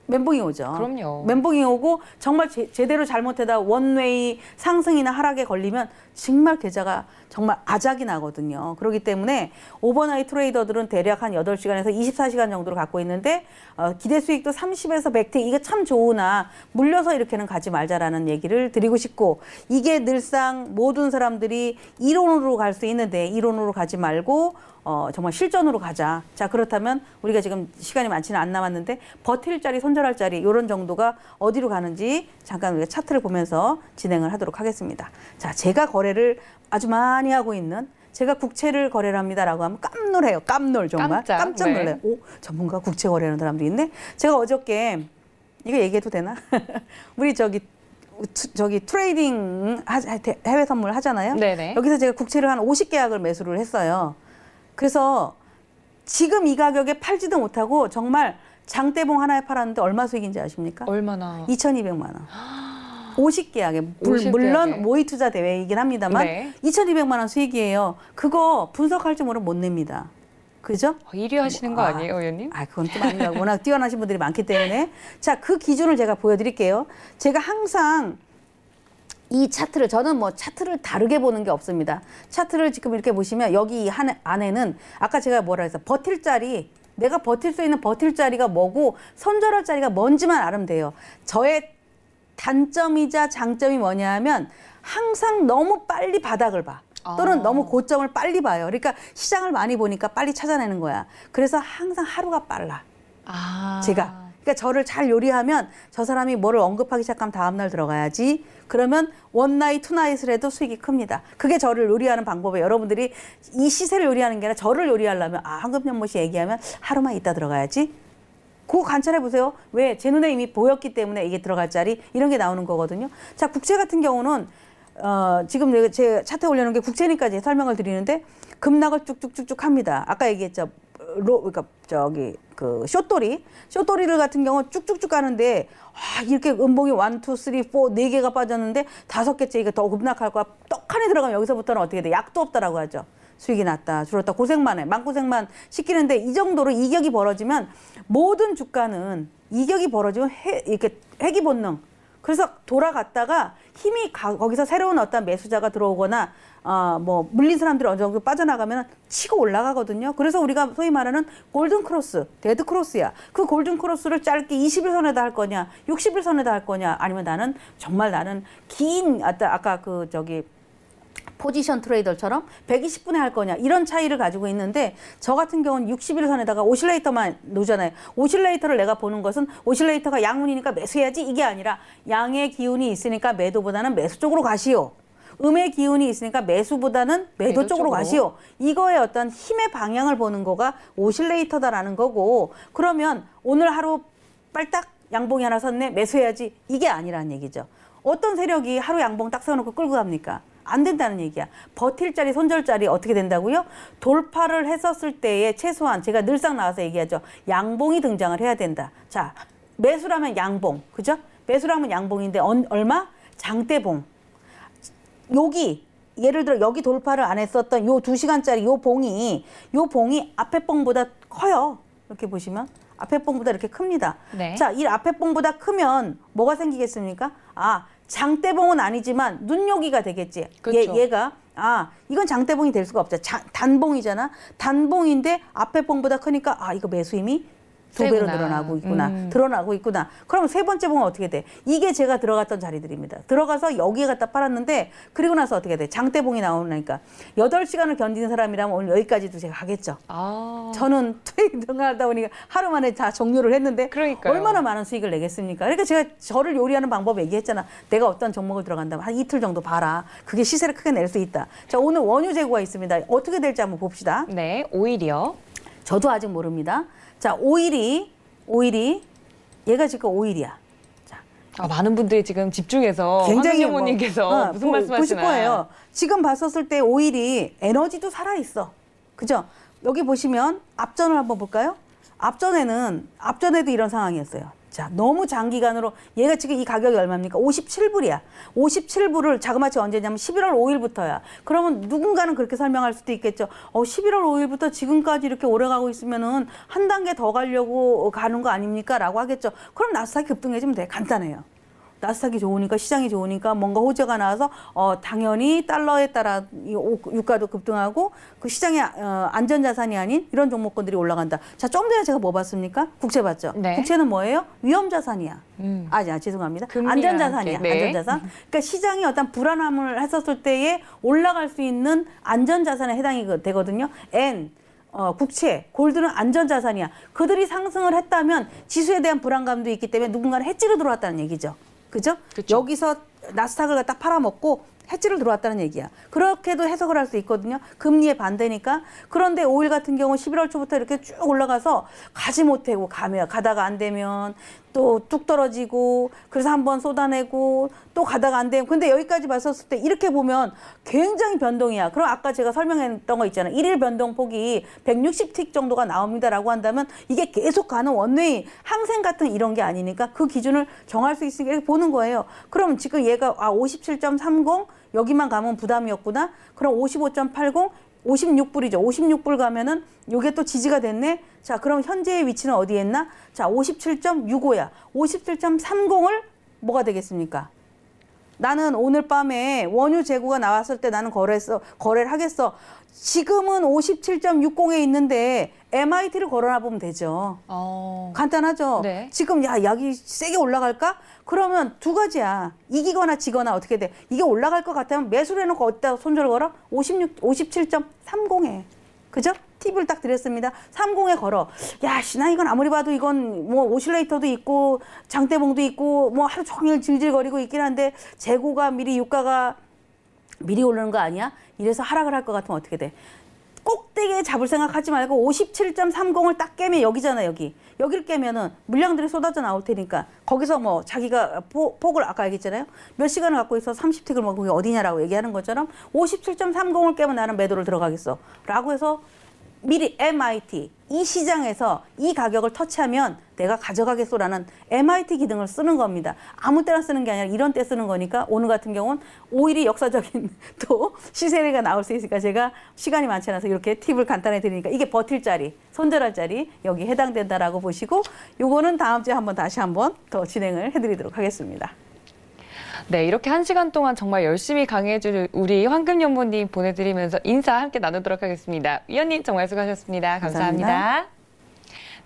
멘붕이 오죠. 그럼요. 멘붕이 오고 정말 제대로 잘못하다 원웨이 상승이나 하락에 걸리면 정말 계좌가 정말 아작이 나거든요. 그렇기 때문에 오버나잇 트레이더들은 대략 한 8시간에서 24시간 정도를 갖고 있는데 기대 수익도 30에서 100틱 이거 참 좋으나 물려서 이렇게는 가지 말자라는 얘기를 드리고 싶고 이게 늘상 모든 사람들이 이론으로 갈 수 있는데 이론으로 가지 말고 정말 실전으로 가자. 자, 그렇다면 우리가 지금 시간이 많지는 안 남았는데 버틸 자리, 손절할 자리 이런 정도가 어디로 가는지 잠깐 우리가 차트를 보면서 진행을 하도록 하겠습니다. 자, 제가 거래를 아주 많이 하고 있는 제가 국채를 거래를 합니다라고 하면 깜놀해요. 깜놀 정말. 깜짝 놀라요. 오, 전문가 국채 거래하는 사람도 있네. 제가 어저께 이거 얘기해도 되나? 우리 저기 트레이딩 해외 선물 하잖아요. 네네. 여기서 제가 국채를 한 50계약을 매수를 했어요. 그래서 지금 이 가격에 팔지도 못하고 정말 장대봉 하나에 팔았는데 얼마 수익인지 아십니까? 얼마나? 2,200만 원. 50계약에. 물론 모의 투자 대회이긴 합니다만 네. 2,200만 원 수익이에요. 그거 분석할 줄 모르면 못 냅니다. 그죠? 1위 하시는 거 아니에요, 의원님? 그건 좀 아닌가. 워낙 뛰어나신 분들이 많기 때문에. 자, 그 기준을 제가 보여드릴게요. 제가 항상 이 차트를 저는 차트를 다르게 보는 게 없습니다. 차트를 지금 이렇게 보시면 여기 안에는 아까 제가 뭐라 해서 버틸 자리 내가 버틸 수 있는 버틸 자리가 뭐고 손절할 자리가 뭔지만 알면 돼요. 저의 단점이자 장점이 뭐냐 하면 항상 너무 빨리 바닥을 봐. 또는 너무 고점을 빨리 봐요. 그러니까 시장을 많이 보니까 빨리 찾아내는 거야. 그래서 항상 하루가 빨라. 제가. 그러니까 저를 잘 요리하면 저 사람이 뭐를 언급하기 시작하면 다음날 들어가야지. 그러면 원나잇, 투나잇을 해도 수익이 큽니다. 그게 저를 요리하는 방법이에요. 여러분들이 이 시세를 요리하는 게 아니라 저를 요리하려면 황금연못이 얘기하면 하루만 있다 들어가야지. 그거 관찰해 보세요. 왜? 제 눈에 이미 보였기 때문에 이게 들어갈 자리 이런 게 나오는 거거든요. 자, 국채 같은 경우는 지금 제 차트에 올려놓은 게 국채니까 이제 설명을 드리는데 급락을 쭉쭉쭉쭉 합니다. 아까 얘기했죠. 그러니까 저기 그 쇼돌이를 같은 경우 쭉쭉쭉 가는데 이렇게 음봉이 1, 2, 3, 4 4개가 빠졌는데 5개째 이게 더 급락할 거야. 떡하니 들어가면 여기서부터는 어떻게 돼? 약도 없다라고 하죠. 수익이 났다, 줄었다, 고생만 해. 마음고생만 시키는데 이 정도로 이격이 벌어지면 모든 주가는 이격이 벌어지면 이렇게 회귀 본능. 그래서 돌아갔다가 힘이 거기서 새로운 어떤 매수자가 들어오거나 뭐 물린 사람들이 어느 정도 빠져나가면 치고 올라가거든요. 그래서 우리가 소위 말하는 골든 크로스, 데드 크로스야. 그 골든 크로스를 짧게 20일선에다 할 거냐, 60일선에다 할 거냐, 아니면 나는 긴 아까 그 저기 포지션 트레이더처럼 120분에 할 거냐, 이런 차이를 가지고 있는데, 저 같은 경우는 60일선에다가 오실레이터만 놓잖아요. 오실레이터를 내가 보는 것은 오실레이터가 양운이니까 매수해야지, 이게 아니라 양의 기운이 있으니까 매도보다는 매수 쪽으로 가시오. 음의 기운이 있으니까 매수보다는 매도 쪽으로 가시오. 이거의 어떤 힘의 방향을 보는 거가 오실레이터다라는 거고, 그러면 오늘 하루 빨딱 양봉이 하나 섰네, 매수해야지, 이게 아니라는 얘기죠. 어떤 세력이 하루 양봉 딱 세워놓고 끌고 갑니까? 안 된다는 얘기야. 버틸 자리, 손절 자리 어떻게 된다고요? 돌파를 했었을 때에 최소한, 제가 늘상 나와서 얘기하죠. 양봉이 등장을 해야 된다. 자, 매수라면 양봉, 그죠? 매수라면 양봉인데 얼마? 장대봉. 여기 예를 들어 여기 돌파를 안 했었던 요 2시간짜리 요 봉이 앞에 봉보다 커요. 이렇게 보시면 앞에 봉보다 이렇게 큽니다. 네. 자, 이 앞에 봉보다 크면 뭐가 생기겠습니까? 장대봉은 아니지만 눈요기가 되겠지. 그렇죠. 얘가 이건 장대봉이 될 수가 없죠. 단봉이잖아. 단봉인데 앞에 봉보다 크니까 이거 매수 힘이 2배로 늘어나고 있구나. 드러나고 있구나. 그럼 세 번째 봉은 어떻게 돼? 이게 제가 들어갔던 자리들입니다. 들어가서 여기에 갖다 팔았는데, 그리고 나서 어떻게 돼? 장대봉이 나오니까 8시간을 견디는 사람이라면 오늘 여기까지도 제가 가겠죠. 저는 트레이딩을 하다 보니까 하루 만에 다 종료를 했는데, 그러니까요. 얼마나 많은 수익을 내겠습니까? 그러니까 제가 저를 요리하는 방법 얘기했잖아. 내가 어떤 종목을 들어간다면 한 이틀 정도 봐라. 그게 시세를 크게 낼 수 있다. 자, 오늘 원유 재고가 있습니다. 어떻게 될지 한번 봅시다. 네, 오일이요. 저도 아직 모릅니다. 자, 오일이 얘가 지금 오일이야. 자, 많은 분들이 지금 집중해서 굉장히 황금영모님께서 무슨 말씀하시나요? 보실 거예요. 지금 봤었을 때 오일이 에너지도 살아있어. 그죠? 여기 보시면 앞전을 한번 볼까요? 앞전에도 이런 상황이었어요. 자, 너무 장기간으로, 얘가 지금 이 가격이 얼마입니까? 57불이야. 57불을 자그마치 언제냐면 11월 5일부터야. 그러면 누군가는 그렇게 설명할 수도 있겠죠. 11월 5일부터 지금까지 이렇게 오래 가고 있으면은 한 단계 더 가려고 가는 거 아닙니까? 라고 하겠죠. 그럼 나스닥이 급등해지면 돼. 간단해요. 나스닥이 좋으니까, 시장이 좋으니까 뭔가 호재가 나와서 당연히 달러에 따라 유가도 급등하고 그 시장의 안전자산이 아닌 이런 종목군들이 올라간다. 자, 좀 전에 제가 뭐 봤습니까? 국채 봤죠? 네. 국채는 뭐예요? 위험자산이야. 죄송합니다. 안전자산이야. 네. 안전자산. 그러니까 시장이 어떤 불안함을 했었을 때에 올라갈 수 있는 안전자산에 해당이 되거든요. 국채, 골드는 안전자산이야. 그들이 상승을 했다면 지수에 대한 불안감도 있기 때문에 누군가는 해지로 들어왔다는 얘기죠. 그죠? 그쵸. 여기서 나스닥을 갖다 팔아먹고 해지를 들어왔다는 얘기야. 그렇게도 해석을 할 수 있거든요. 금리에 반대니까. 그런데 오일 같은 경우 11월 초부터 이렇게 쭉 올라가서 가지 못하고 가다가 안 되면 또 뚝 떨어지고, 그래서 한번 쏟아내고 또 가다가 안 되면, 근데 여기까지 봤었을 때 이렇게 보면 굉장히 변동이야. 그럼 아까 제가 설명했던 거 있잖아요. 1일 변동폭이 160틱 정도가 나옵니다라고 한다면 이게 계속 가는 원웨이 항생 같은 이런 게 아니니까 그 기준을 정할 수 있으니까 이렇게 보는 거예요. 그럼 지금 얘가 57.30 여기만 가면 부담이었구나. 그럼 55.80 56불이죠. 56불 가면은 요게 또 지지가 됐네. 자, 그럼 현재의 위치는 어디에 있나? 자, 57.65야. 57.30을 뭐가 되겠습니까? 나는 오늘 밤에 원유 재고가 나왔을 때 나는 거래를 하겠어. 지금은 57.60에 있는데 MIT를 걸어놔 보면 되죠. 간단하죠. 네. 지금 약이 세게 올라갈까? 그러면 두 가지야. 이기거나 지거나 어떻게 돼? 이게 올라갈 것 같으면 매수를 해놓고 어디다 손절 걸어? 57.30에. 그죠? 팁을 딱 드렸습니다. 30에 걸어. 나 이건 아무리 봐도 이건 뭐 오실레이터도 있고 장대봉도 있고 뭐 하루 종일 질질거리고 있긴 한데 재고가 유가가 미리 오르는 거 아니야? 이래서 하락을 할 것 같으면 어떻게 돼? 꼭대기에 잡을 생각하지 말고 57.30을 딱 깨면 여기잖아, 여기를 깨면은 물량들이 쏟아져 나올 테니까 거기서 뭐 자기가 폭을 아까 얘기했잖아요. 몇 시간을 갖고 있어 30틱을 뭐 그게 어디냐라고 얘기하는 것처럼 57.30을 깨면 나는 매도를 들어가겠어 라고 해서 미리 MIT, 이 시장에서 이 가격을 터치하면 내가 가져가겠소라는 MIT 기능을 쓰는 겁니다. 아무 때나 쓰는 게 아니라 이런 때 쓰는 거니까 오늘 같은 경우는 오히려 역사적인 또 시세가 나올 수 있으니까 제가 시간이 많지 않아서 이렇게 팁을 간단히 드리니까 이게 버틸 자리, 손절할 자리 여기 해당된다라고 보시고 요거는 다음 주에 다시 한번 더 진행을 해드리도록 하겠습니다. 네, 이렇게 1시간 동안 정말 열심히 강의해줄 우리 황금연보님 보내드리면서 인사 함께 나누도록 하겠습니다. 위원님 정말 수고하셨습니다. 감사합니다.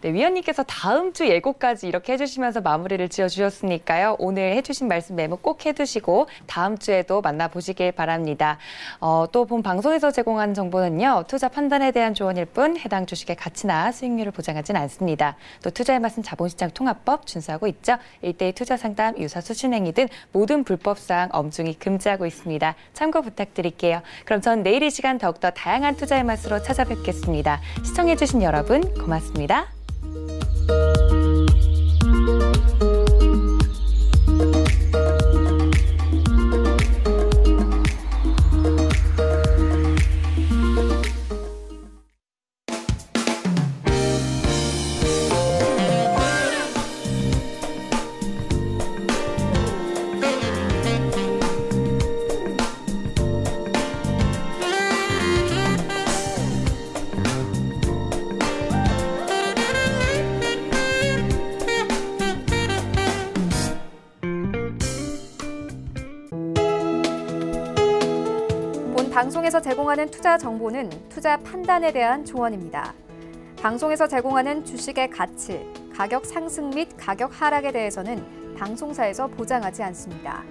네, 위원님께서 다음 주 예고까지 이렇게 해주시면서 마무리를 지어주셨으니까요. 오늘 해주신 말씀 메모 꼭 해두시고 다음 주에도 만나보시길 바랍니다. 또 본 방송에서 제공한 정보는요. 투자 판단에 대한 조언일 뿐 해당 주식의 가치나 수익률을 보장하진 않습니다. 또 투자의 맛은 자본시장 통합법 준수하고 있죠. 1:1 투자 상담, 유사 수신행위 등 모든 불법사항 엄중히 금지하고 있습니다. 참고 부탁드릴게요. 그럼 전 내일 이 시간 더욱더 다양한 투자의 맛으로 찾아뵙겠습니다. 시청해주신 여러분 고맙습니다. 방송에서 제공하는 투자 정보는 투자 판단에 대한 조언입니다. 방송에서 제공하는 주식의 가치, 가격 상승 및 가격 하락에 대해서는 방송사에서 보장하지 않습니다.